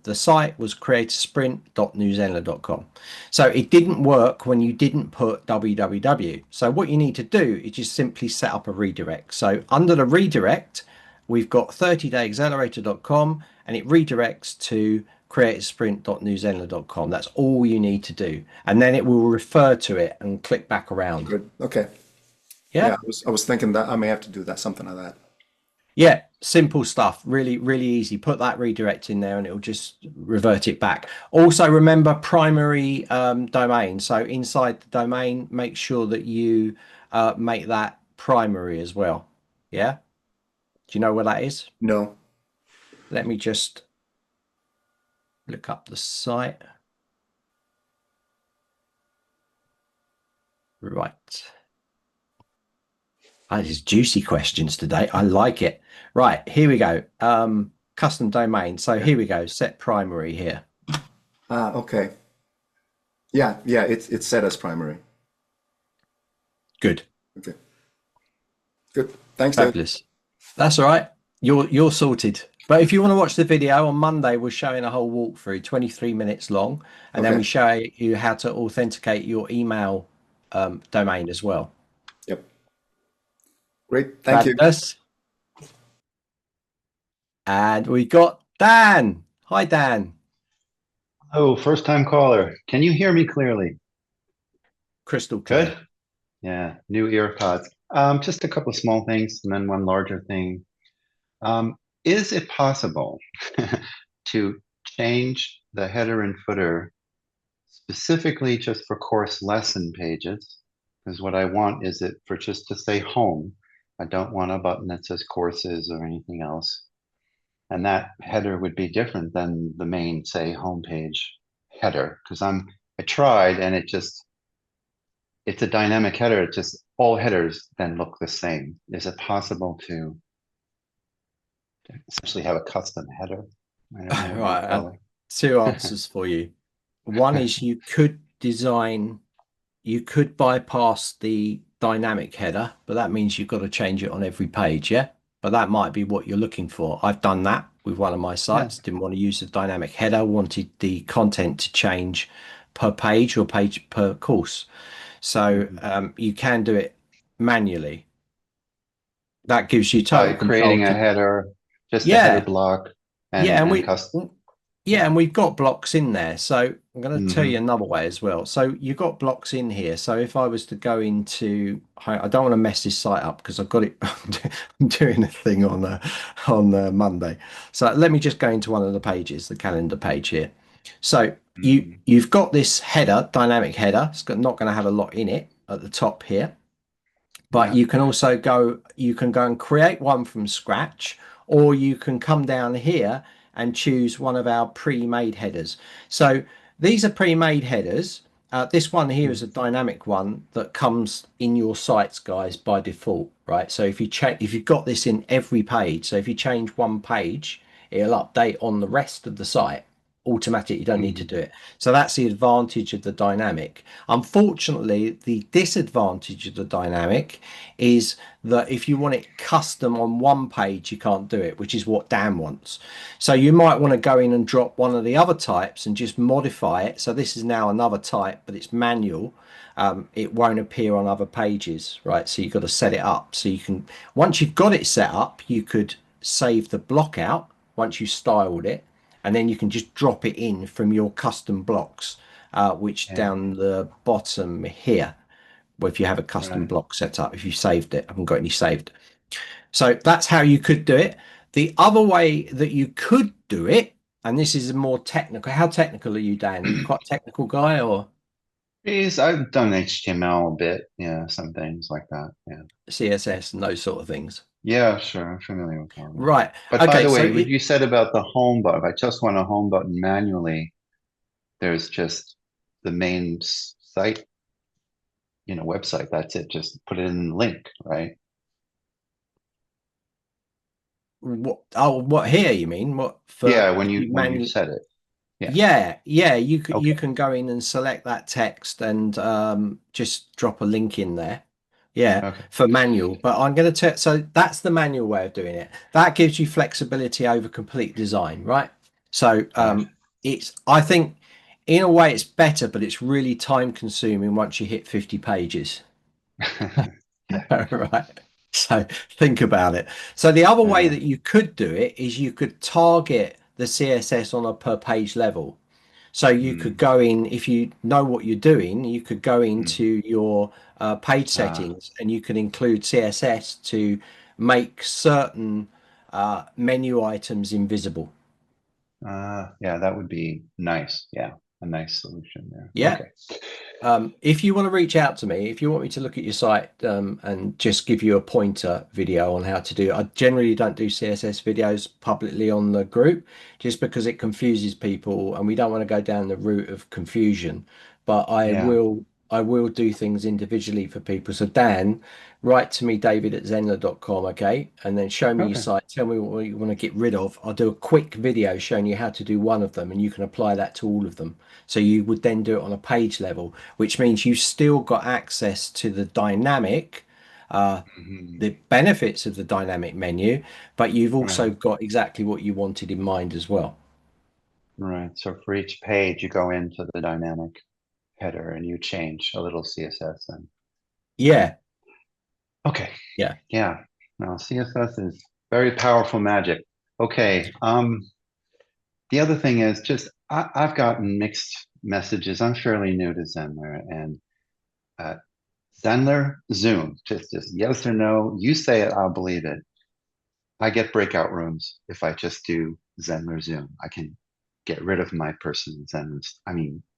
the site was creatorsprint.newzenler.com. So it didn't work when you didn't put www. So what you need to do is just simply set up a redirect. So under the redirect, we've got 30dayaccelerator.com, and it redirects to creatorsprint.newzenler.com. That's all you need to do, and then it will refer to it and click back around. Good. Okay. Yeah. I was thinking that I may have to do that, something like that. Yeah, simple stuff. Really, really easy. Put that redirect in there and it'll just revert it back. Also, remember primary domain. So inside the domain, make sure that you make that primary as well. Yeah. Do you know where that is? No. Let me just look up the site. Right. This is juicy questions today. I like it. Right, here we go. Custom domain. So here we go. Set primary here. Okay. Yeah, it's set as primary. Good. Okay. Good. Thanks, Dave. Fabulous. That's all right. You're sorted. But if you want to watch the video on Monday, we're showing a whole walkthrough, 23 minutes long, and then we show you how to authenticate your email domain as well. Yep. Great. Thank you. And we got Dan. Hi, Dan. Oh, first time caller. Can you hear me clearly? Crystal clear. Good. Yeah, new ear pods. Just a couple of small things and then one larger thing. Is it possible to change the header and footer specifically just for course lesson pages? Because what I want is it for just to say home. I don't want a button that says courses or anything else. And that header would be different than the main, say, homepage header. Because I tried and it's a dynamic header. It just all headers then look the same. Is it possible to essentially have a custom header? I don't know. Right. Two answers for you. One is you could bypass the dynamic header, but that means you've got to change it on every page, yeah? But that might be what you're looking for. I've done that with one of my sites. Didn't want to use the dynamic header, wanted the content to change per page or page per course. So you can do it manually. That gives you total By creating control. a header, just a Yeah. header block and custom. Yeah, and we've got blocks in there. So I'm going to tell Mhm. you another way as well. So you've got blocks in here. So if I was to go into, I don't want to mess this site up because I've got it. I'm doing a thing on Monday. So let me just go into one of the pages, the calendar page here. So you've got this header, dynamic header. It's not going to have a lot in it at the top here. But you can also go and create one from scratch, or you can come down here and choose one of our pre-made headers. So these are pre-made headers. This one here is a dynamic one that comes in your sites, guys, by default, right? So if you've got this in every page, so if you change one page, it'll update on the rest of the site automatic. You don't need to do it. So that's the advantage of the dynamic. Unfortunately, the disadvantage of the dynamic is that if you want it custom on one page, you can't do it, which is what Dan wants. So you might want to go in and drop one of the other types and just modify it. So this is now another type, but it's manual. It won't appear on other pages, right? So you've got to set it up. So you can, once you've got it set up, you could save the block out once you styled it, and then you can just drop it in from your custom blocks, which down the bottom here, where if you have a custom block set up, if you saved it, I haven't got any saved. So that's how you could do it. The other way that you could do it, and this is more technical. How technical are you, Dan? Are you quite a technical guy, or? I've done HTML a bit, some things like that. Yeah. CSS and those sort of things. Yeah, sure. I'm familiar with all that. Right. But okay, by the way, so what you said about the home button, if I just want a home button manually, there's just the main site, website. That's it. Just put it in the link, right? what here you mean? What for? Yeah, when you said it. Yeah, you can go in and select that text and just drop a link in there. For manual. But I'm going to tell, so that's the manual way of doing it. That gives you flexibility over complete design, right? So I think in a way it's better, but it's really time consuming once you hit 50 pages. Right. So think about it. So the other way that you could do it is you could target the CSS on a per page level. So you could go in, if you know what you're doing, you could go into your page settings and you can include CSS to make certain menu items invisible. Yeah, that would be nice. Yeah, a nice solution there. Yeah. Okay. If you want to reach out to me, if you want me to look at your site and just give you a pointer video on how to do it, I generally don't do CSS videos publicly on the group just because it confuses people and we don't want to go down the route of confusion. But I will do things individually for people. So Dan, write to me, david@zenler.com, okay? And then show me your site. Tell me what you want to get rid of. I'll do a quick video showing you how to do one of them and you can apply that to all of them. So you would then do it on a page level, which means you've still got access to the dynamic, the benefits of the dynamic menu, but you've also got exactly what you wanted in mind as well. Right. So for each page, you go into the dynamic header and you change a little CSS. And okay. Yeah. Now CSS is very powerful magic. Okay. The other thing is just I've gotten mixed messages. I'm fairly new to Zenler, and Zenler Zoom, just yes or no. You say it, I'll believe it. I get breakout rooms if I just do Zenler Zoom. I can get rid of my person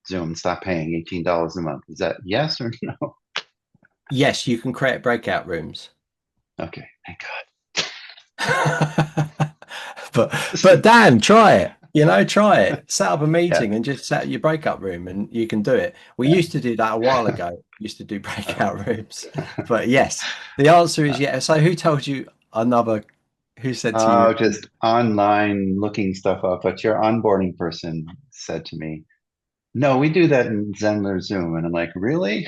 Zoom, stop paying $18 a month. Is that yes or no? Yes, you can create breakout rooms. Okay, thank God. But Dan, try it. Try it. Set up a Yeah. meeting and just set up your breakup room and you can do it. We used to do that a while ago. Used to do breakout rooms. But yes, the answer is yes. So who told you who said to you? Oh, just online looking stuff up. But your onboarding person said to me, no, we do that in Zenler Zoom. And I'm like, really?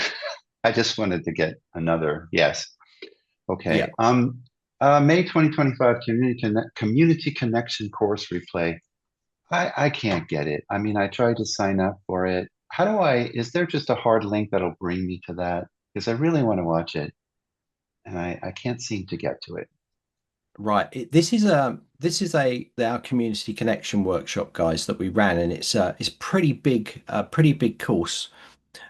I just wanted to get another yes. Yeah, Okay. May 2025 Community Connection course replay. I can't get it. I mean, I tried to sign up for it. Is there just a hard link that'll bring me to that? Because I really want to watch it. And I can't seem to get to it. right. This is our community connection workshop, guys, that we ran, and it's pretty big course.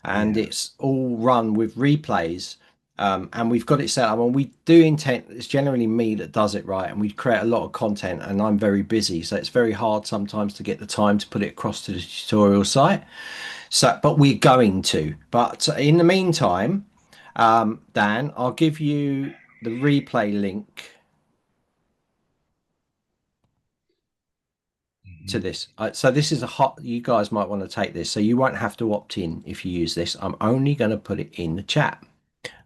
And Yeah. it's all run with replays. And we've got it set up and we do intent. It's generally me that does it, right? And we create a lot of content and I'm very busy. So it's very hard sometimes to get the time to put it across to the tutorial site. But we're going to. But in the meantime, Dan, I'll give you the replay link to this. So this is you guys might want to take this. So you won't have to opt in if you use this. I'm only going to put it in the chat.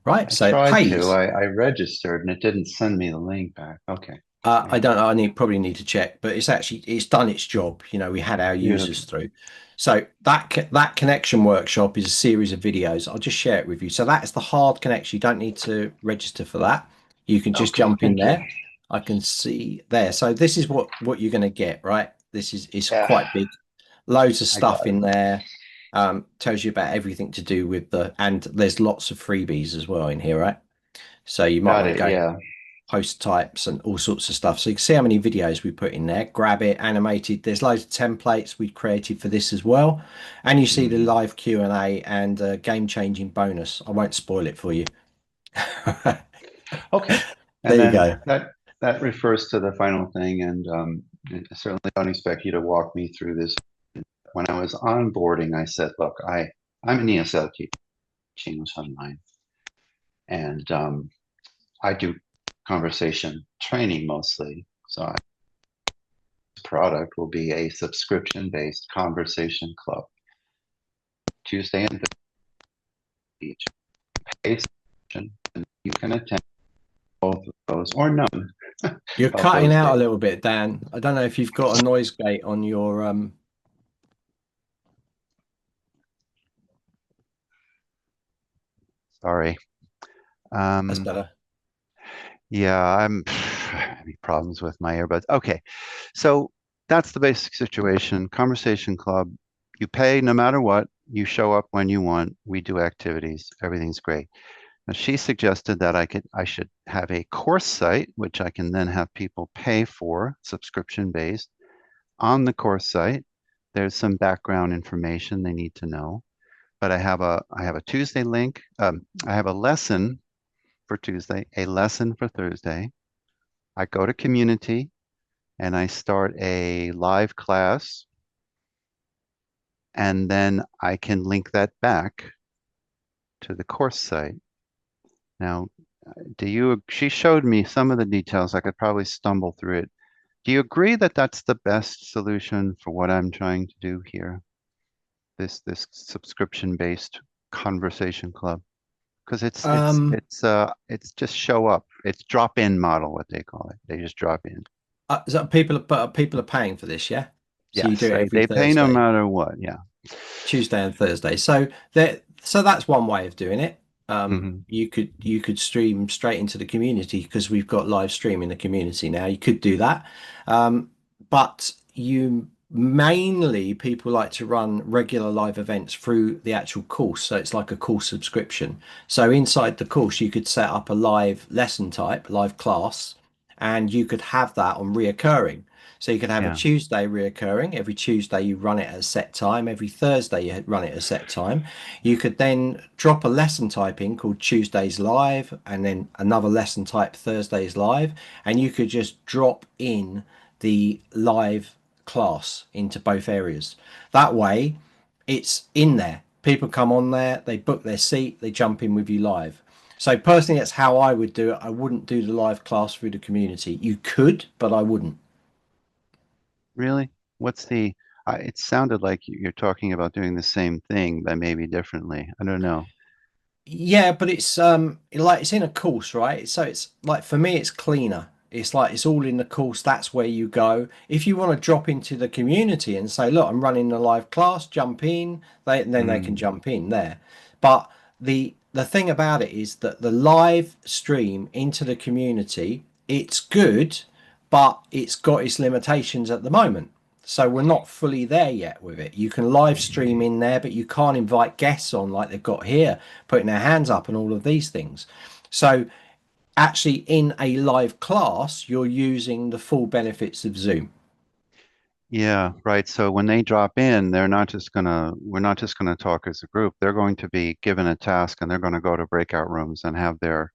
Right, I so it tried pays. to. I registered and it didn't send me the link back. Okay. I don't know. Probably need to check, but it's done its job. We had our users through. So that connection workshop is a series of videos. I'll just share it with you. So that's the hard connection. You don't need to register for that. You can just jump in there. I can see there. So this is what you're going to get, right? This is quite big. Loads of stuff in there. Tells you about everything to do with and there's lots of freebies as well in here, right? So you might want to go post types and all sorts of stuff. So you can see how many videos we put in there. Grab it, animated. There's loads of templates we created for this as well. And you see the live Q&A and a game-changing bonus. I won't spoil it for you. Okay. And there you go. That refers to the final thing. And I certainly don't expect you to walk me through this. When I was onboarding, I said, look, I'm an ESL teacher, English online. And I do conversation training mostly. So this product will be a subscription-based conversation club. Tuesday and Thursday each. Pay subscription, and you can attend both of those or none. You're cutting out a little bit, Dan. I don't know if you've got a noise gate on your Sorry. That's better. Yeah, I'm having problems with my earbuds. Okay, so that's the basic situation. Conversation Club, you pay no matter what. You show up when you want. We do activities. Everything's great. Now, she suggested that I should have a course site, which I can then have people pay for, subscription based. On the course site, there's some background information they need to know. But I have a Tuesday link. I have a lesson for Tuesday, a lesson for Thursday. I go to community and I start a live class. And then I can link that back to the course site. Now, she showed me some of the details. I could probably stumble through it. Do you agree that that's the best solution for what I'm trying to do here? This subscription-based conversation club? Because it's just show up. It's drop-in model, what they call it. They just drop in. So people are paying for this, yeah? So yes, you do it every they Thursday. pay no matter what, yeah. Tuesday and Thursday. So that's one way of doing it. You could stream straight into the community because we've got live stream in the community now. You could do that. But mainly people like to run regular live events through the actual course. So it's like a course subscription. So inside the course, you could set up a live lesson type, live class, and you could have that on reoccurring. So you could have a Yeah. Tuesday reoccurring. Every Tuesday you run it at a set time. Every Thursday you run it at a set time. You could then drop a lesson type in called Tuesdays Live, and then another lesson type Thursdays Live, and you could just drop in the live class into both areas. That way it's in there. People come on there, they book their seat, they jump in with you live. So personally, that's how I would do it. I wouldn't do the live class through the community. You could, but I wouldn't. Really? What's the, it sounded like you're talking about doing the same thing, but maybe differently. I don't know. Yeah, but it's like it's in a course, right? So it's like for me it's cleaner. It's like it's all in the course. That's where you go. If you want to drop into the community and say, look, I'm running a live class, jump in, then they can Mm, jump in there. But the thing about it is that the live stream into the community, it's good, but it's got its limitations at the moment. So we're not fully there yet with it. You can live stream in there, but you can't invite guests on like they've got here, putting their hands up and all of these things. So actually in a live class, you're using the full benefits of Zoom. yeah, right. So when they drop in, we're not just gonna talk as a group. They're going to be given a task and they're going to go to breakout rooms and have their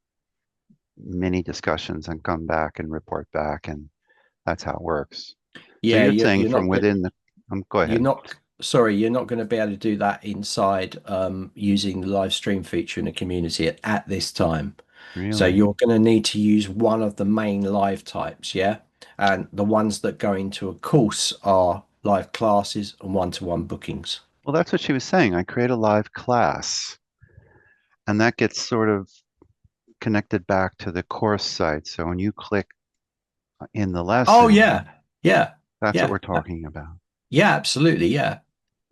mini discussions and come back and report back. And that's how it works. So Yeah, you're saying you're from not within the, go you're ahead. not sorry, you're not going to be able to do that inside using the live stream feature in the community at this time. So Really? you're going to need to use one of the main live types, yeah? And the ones that go into a course are live classes and one-to-one bookings. Well, that's what she was saying. I create a live class and that gets sort of connected back to the course site. So when you click in the Oh lesson, yeah, yeah, that's what yeah, we're talking about. yeah, absolutely, yeah.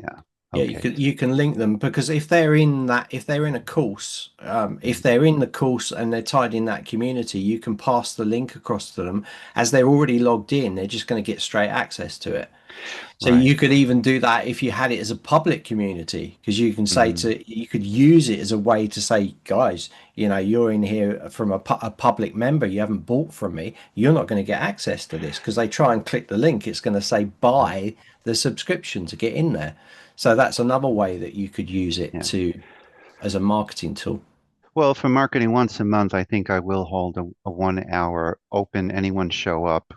Yeah. Yeah, Okay. you can link them because if they're in a course, if Mm, they're in the course and they're tied in that community, you can pass the link across to them as they're already logged in. They're just going to get straight access to it. So right. you could even do that if you had it as a public community, because you can say Mm, you could use it as a way to say, guys, you're in here from a public member, you haven't bought from me, you're not going to get access to this because they try and click the link. It's going to say buy the subscription to get in there. So that's another way that you could use it yeah. as a marketing tool. Well, for marketing once a month, I think I will hold a 1 hour open, anyone show up,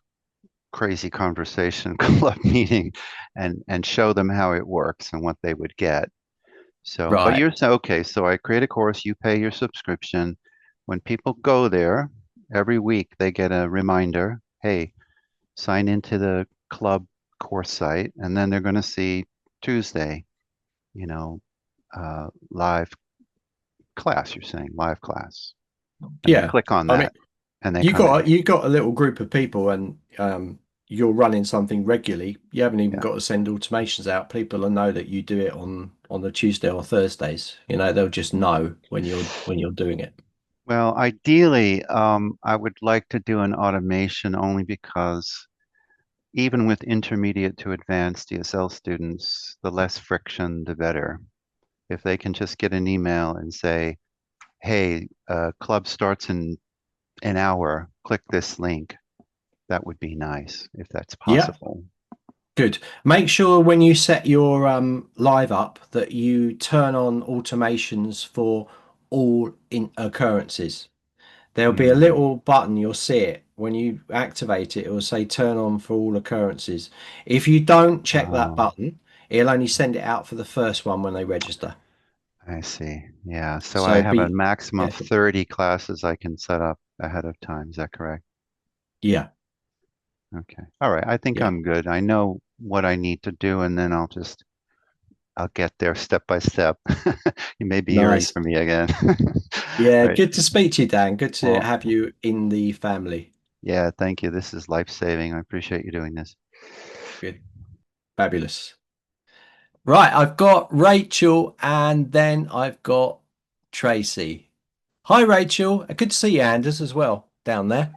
crazy conversation club meeting and show them how it works and what they would get. So, but Right. you're saying, okay, so I create a course, you pay your subscription. When people go there, every week they get a reminder, hey, sign into the club course site, and then they're going to see Tuesday, you know, live class, you're saying, live class. And they Yeah. click on I mean, that and they come in. you got a little group of people and you're running something regularly. You haven't even Yeah. got to send automations out. People will know that you do it on the Tuesday or Thursdays. They'll just know when you're doing it. Well, ideally, I would like to do an automation only because even with intermediate to advanced DSL students, the less friction, the better. If they can just get an email and say, hey, club starts in an hour, click this link, that would be nice if that's Yeah, possible. good. Make sure when you set your live up that you turn on automations for all in occurrences. There'll be a Mm. little button, you'll see it. When you activate it, it will say turn on for all occurrences. If you don't check that Oh, button, it'll only send it out for the first one when they register. I see. Yeah. So I So have a be maximum of careful. 30 classes I can set up ahead of time. Is that correct? Yeah, Okay. All right. I think yeah. I'm good. I know what I need to do, and then I'll get there step by step. You may be hearing Nice. from me again. Yeah, Right. good to speak to you, Dan. Good to Well, have you in the family. yeah, thank you. This is life-saving. I appreciate you doing this. Good. Fabulous. Right, I've got Rachel and then I've got Tracy. Hi, Rachel. Good to see you, Anders, as well, down there.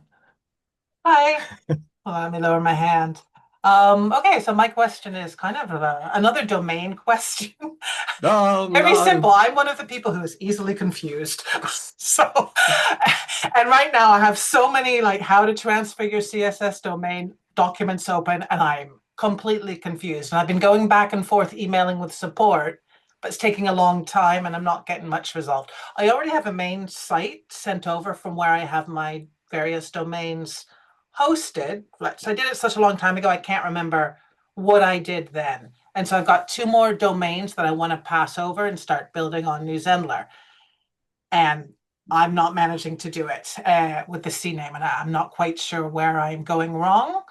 Hi. Hold on, let me lower my hand. Okay, so my question is kind of another domain question. Oh, Very no. simple. I'm one of the people who is easily confused. So, and right now I have so many like how to transfer your CSS domain documents open, and I'm completely confused. And I've been going back and forth emailing with support, but it's taking a long time and I'm not getting much resolved. I already have a main site sent over from where I have my various domains hosted. So I did it such a long time ago, I can't remember what I did then. And so I've got 2 more domains that I want to pass over and start building on New Zenler. And I'm not managing to do it with the CNAME, and I'm not quite sure where I'm going wrong,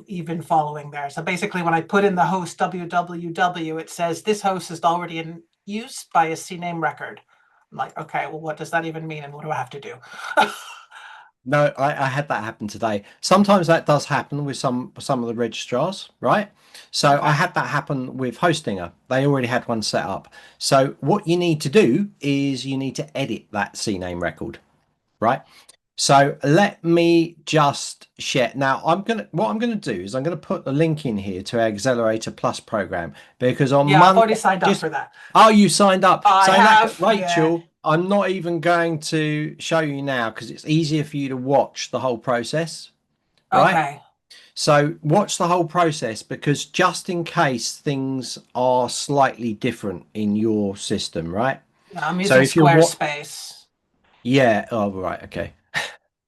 even following there. So basically, when I put in the host www, it says this host is already in use by a CNAME record. I'm like, okay, well, what does that even mean, and what do I have to do? No, I had that happen today. Sometimes that does happen with some of the registrars, right? So I had that happen with Hostinger. They already had one set up. So what you need to do is you need to edit that CNAME record, right? So let me just share. Now what I'm gonna do is I'm gonna put the link in here to our Accelerator Plus program because on Yeah, I've already Monday. signed up for that. Oh, you signed up. I So have, Rachel, I'm not even going to show you now because it's easier for you to watch the whole process, right? Okay. So watch the whole process because just in case things are slightly different in your system, right? Yeah, I'm So using if you're what? Squarespace. Yeah. Oh, right. Okay.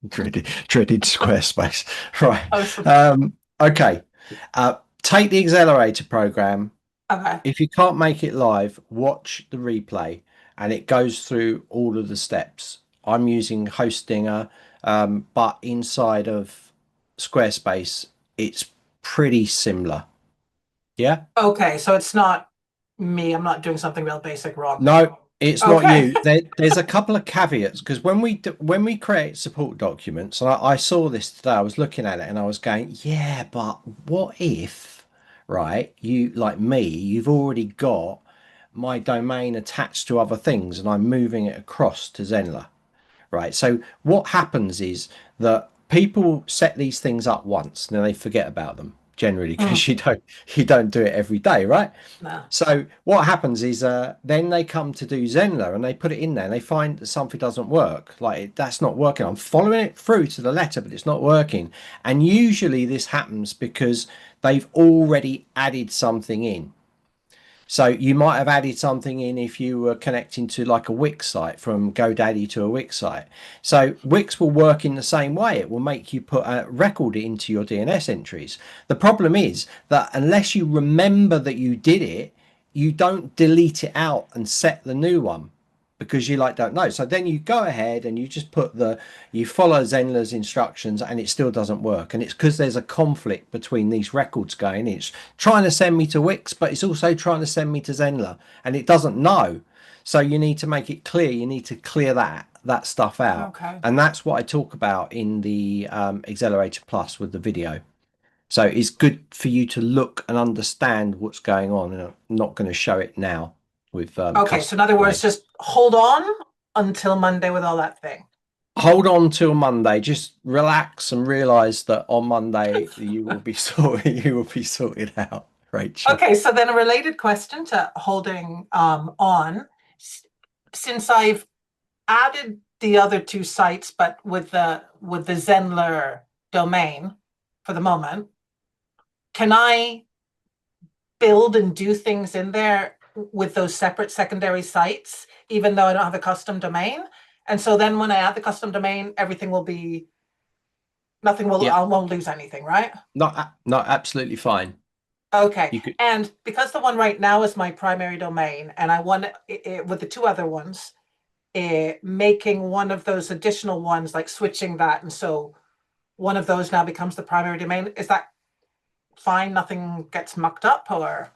Dreaded Squarespace. Right. Oh, Okay. Take the accelerator program. okay. If you can't make it live, watch the replay and it goes through all of the steps. I'm using Hostinger, but inside of Squarespace, it's pretty similar. Yeah. Okay, so it's not me. I'm not doing something real basic wrong. No, it's not Okay. you. There's a couple of caveats because when we create support documents, and I saw this today, I was looking at it and I was going, yeah, but what if, right? You like me, you've already got my domain attached to other things, and I'm moving it across to Zenler, right? So what happens is that people set these things up once, and then they forget about them generally because you don't do it every day, right? No. So what happens is then they come to do Zenler and they put it in there and they find that something doesn't work. Like that's not working. I'm following it through to the letter, but it's not working. And usually this happens because they've already added something in. So you might have added something in if you were connecting to like a Wix site from GoDaddy to a Wix site. So Wix will work in the same way. It will make you put a record into your DNS entries. The problem is that unless you remember that you did it, you don't delete it out and set the new one because you like don't know. So then you go ahead and you just you follow Zenler's instructions and it still doesn't work. And it's because there's a conflict between these records going. It's trying to send me to Wix, but it's also trying to send me to Zenler and it doesn't know. So you need to make it clear. You need to clear that stuff out. Okay. And that's what I talk about in the Accelerator Plus with the video. So it's good for you to look and understand what's going on. And I'm not going to show it now with Okay, so in other words, just hold on until Monday with all that thing. Hold on till Monday. Just relax and realize that on Monday you will be sorted out, Rachel. Okay, so then a related question to holding on. Since I've added the other 2 sites, but with the Zenler domain for the moment, can I build and do things in there with those separate secondary sites, even though I don't have a custom domain? And so then when I add the custom domain, everything will be, I won't lose anything, right? Not absolutely fine. Okay. And because the one right now is my primary domain, and I want it with the 2 other ones, making one of those additional ones, like switching that, and so one of those now becomes the primary domain. Is that fine? Nothing gets mucked up, or?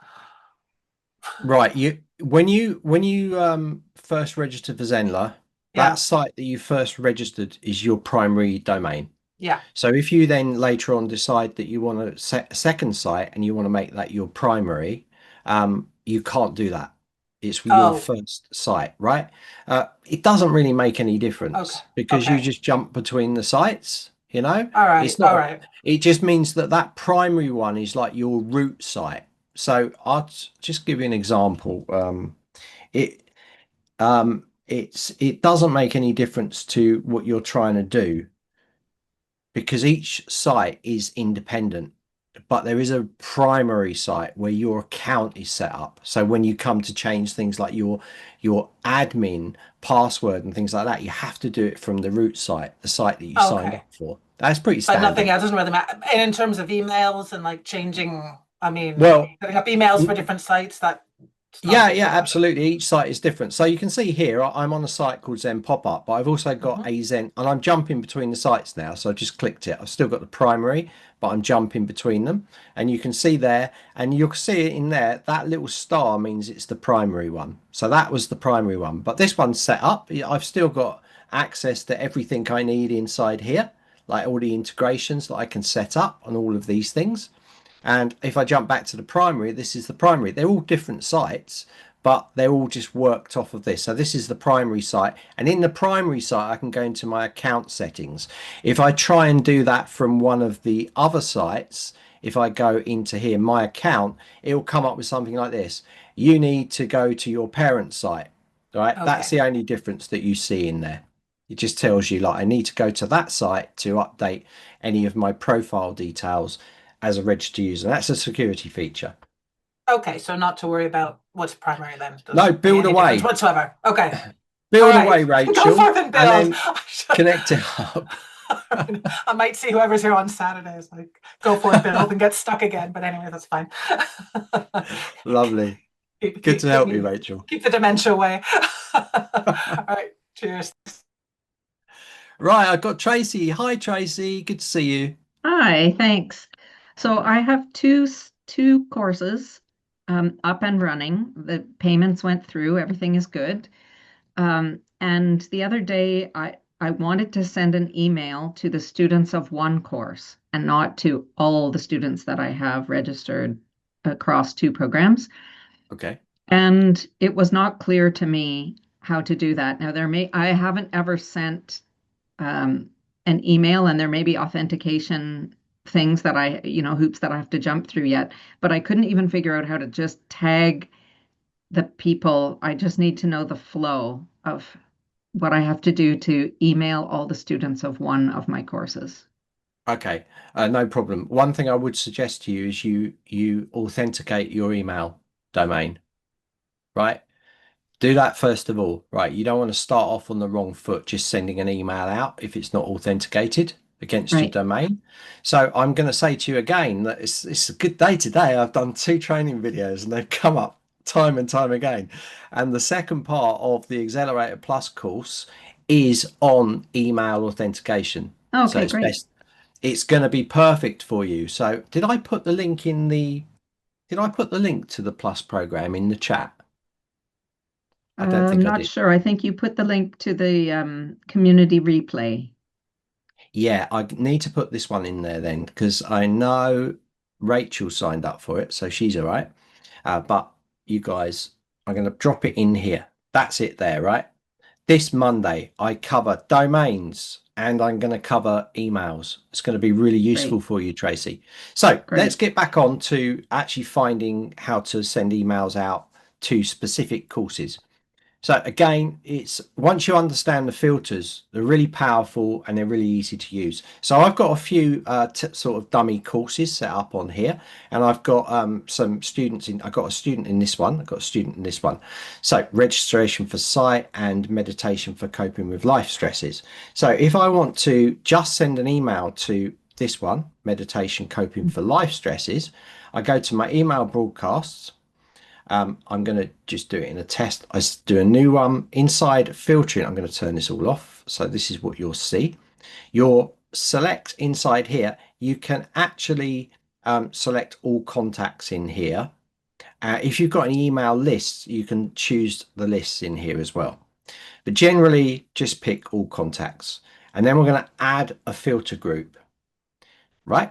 Right. When you first registered for Zenler, that site that you first registered is your primary domain. Yeah. So if you then later on decide that you want to set a second site and you want to make that your primary, you can't do that. It's your first site, right? It doesn't really make any difference because you just jump between the sites. you know? All right, It's not, all right. it just means that that primary one is like your root site. So I'll just give you an example. It it doesn't make any difference to what you're trying to do because each site is independent, but there is a primary site where your account is set up. So when you come to change things like your admin password and things like that, you have to do it from the root site, the site that you signed Okay. up for. That's pretty But nothing standard. else doesn't really matter. And in terms of emails and like changing, I mean, Well, setting up emails for different sites, that yeah, absolutely. Each site is different. So you can see here, I'm on a site called Zen Popup, but I've also got a Zen, and I'm jumping between the sites now. So I just clicked it. I've still got the primary, but I'm jumping between them. And you can see there, and you'll see it in there, that little star means it's the primary one. So that was the primary one. But this one's set up. I've still got access to everything I need inside here, like all the integrations that I can set up on all of these things. And if I jump back to the primary, this is the primary. They're all different sites, but they're all just worked off of this. So this is the primary site. And in the primary site, I can go into my account settings. If I try and do that from one of the other sites, if I go into here, my account, it will come up with something like this. You need to go to your parent site, right? Okay. That's the only difference that you see in there. It just tells you like, I need to go to that site to update any of my profile details as a registered user. That's a security feature. Okay, so not to worry about what's primary then. No, build away whatsoever. Okay. Build All away, right. Rachel, Go forth and build. and then connect it up. I might see whoever's here on Saturdays, like go for it, build, and get stuck again. But anyway, that's fine. Lovely. Good to help you, Rachel. Keep the dementia away. All right. Cheers. Right, I've got Tracy. Hi, Tracy. Good to see you. Hi, thanks. So I have two courses up and running. The payments went through, everything is good. And the other day I wanted to send an email to the students of one course and not to all the students that I have registered across two programs. Okay. And it was not clear to me how to do that. Now I haven't ever sent an email, and there may be authentication things that hoops that I have to jump through yet, but I couldn't even figure out how to just tag the people. I just need to know the flow of what I have to do to email all the students of one of my courses. Okay, no problem. One thing I would suggest to you is you authenticate your email domain, right? Do that first of all, right? You don't want to start off on the wrong foot just sending an email out if it's not authenticated against your domain. So I'm going to say to you again that it's a good day today. I've done 2 training videos and they've come up time and time again. And the second part of the Accelerator Plus course is on email authentication. Okay, so it's great. It's going to be perfect for you. So did I put the link to the Plus program in the chat? I don't think I'm I not did. sure. I think you put the link to the community replay. Yeah, I need to put this one in there then, because I know Rachel signed up for it, so she's all right. But you guys, I'm going to drop it in here. That's it there, right? This Monday, I cover domains and I'm going to cover emails. It's going to be really useful for you, Tracy. So let's get back on to actually finding how to send emails out to specific courses. So again, it's once you understand the filters, they're really powerful and they're really easy to use. So I've got a few sort of dummy courses set up on here, and I've got some students in. I've got a student in this one. I've got a student in this one. So registration for sight and meditation for coping with life stresses. So if I want to just send an email to this one, meditation coping for life stresses, I go to my email broadcasts. I'm going to just do it in a test. I do a new one inside filtering. I'm going to turn this all off. So this is what you'll see. You'll select inside here. You can actually select all contacts in here. If you've got an email list, you can choose the lists in here as well. But generally, just pick all contacts. And then we're going to add a filter group, right?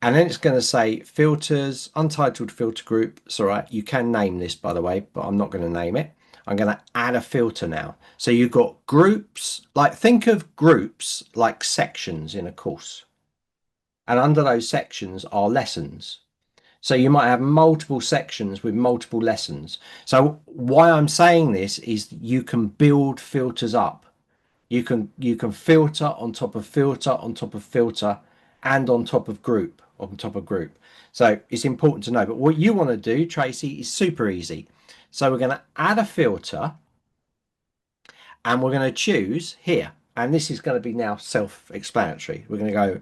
And then it's going to say filters, untitled filter group. It's all right. You can name this, by the way, but I'm not going to name it. I'm going to add a filter now. So you've got groups, like think of groups like sections in a course. And under those sections are lessons. So you might have multiple sections with multiple lessons. So why I'm saying this is you can build filters up. You can filter on top of filter on top of filter and on top of group on top of group. So it's important to know. But what you want to do, Tracy, is super easy. So we're going to add a filter and we're going to choose here. And this is going to be now self-explanatory. We're going to go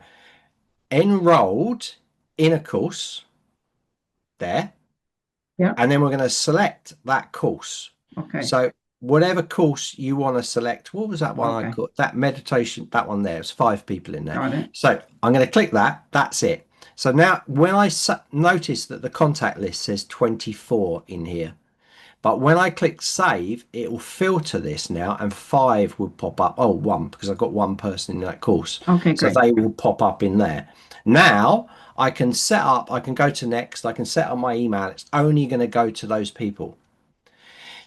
enrolled in a course there. Yeah. And then we're going to select that course. Okay. So whatever course you want to select, what was that one I Okay. got? That meditation, that one there. It's 5 people in there. Got it. So I'm going to click that. That's it. So now when I notice that the contact list says 24 in here, but when I click save, it will filter this now and 5 will pop up. Oh, 1, because I've got 1 person in that course. Okay, so great. they will pop up in there. Now I can set up, I can go to next, I can set up my email. It's only going to go to those people.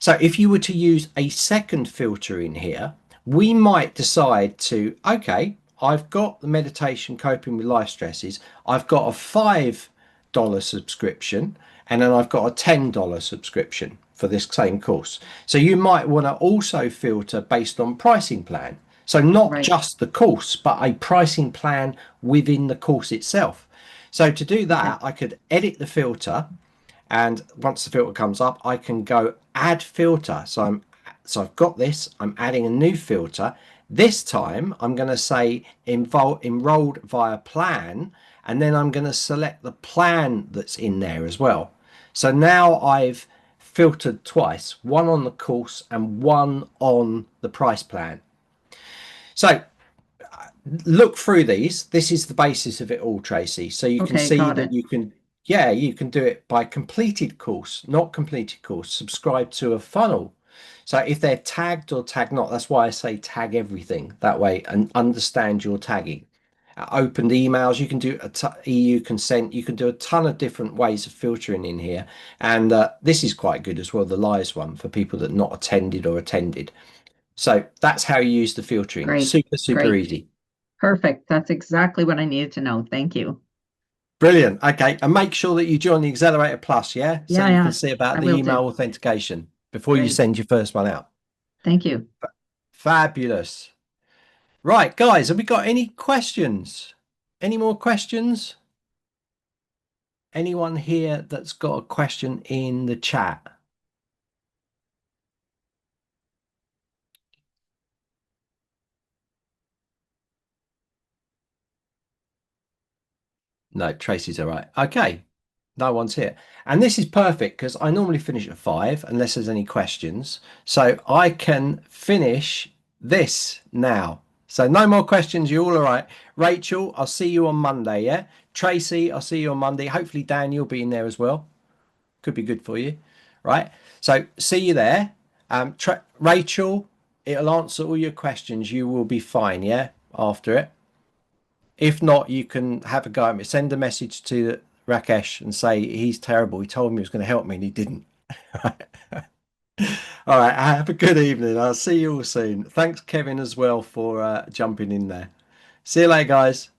So if you were to use a second filter in here, we might decide to, okay, I've got the meditation coping with life stresses. I've got a $5 subscription, and then I've got a $10 subscription for this same course. So you might want to also filter based on pricing plan. So not Right. just the course, but a pricing plan within the course itself. So to do that, I could edit the filter, and once the filter comes up, I can go add filter. So I've got this, I'm adding a new filter. This time I'm going to say enrolled via plan, and then I'm going to select the plan that's in there as well. So now I've filtered twice, one on the course and one on the price plan. So look through these. This is the basis of it all, Tracy. So you can Okay, see got that it. you can do it by completed course, not completed course, subscribe to a funnel. So if they're tagged or tagged not, that's why I say tag everything that way and understand your tagging. Opened emails, you can do EU consent, you can do a ton of different ways of filtering in here. And this is quite good as well, the lives one for people that not attended or attended. So that's how you use the filtering. Great, Super great. easy. Perfect. That's exactly what I needed to know. Thank you. Brilliant. Okay. And make sure that you join the Accelerator Plus, yeah? So Yeah, you yeah, can see about I the will email do. authentication before you Great. send your first one out. Thank you. Fabulous. Right, guys, have we got any questions? Any more questions? Anyone here that's got a question in the chat? No, Tracy's all right. Okay, no one's here. And this is perfect because I normally finish at 5 unless there's any questions. So I can finish this now. So no more questions. You're all right. Rachel, I'll see you on Monday, yeah? Tracy, I'll see you on Monday. Hopefully, Dan, you'll be in there as well. Could be good for you, right? So see you there. Rachel, it'll answer all your questions. You will be fine, yeah, after it. If not, you can have a go at me. Send a message to Rakesh and say he's terrible. He told me he was going to help me and he didn't. All right. Have a good evening. I'll see you all soon. Thanks, Kevin, as well for jumping in there. See you later, guys.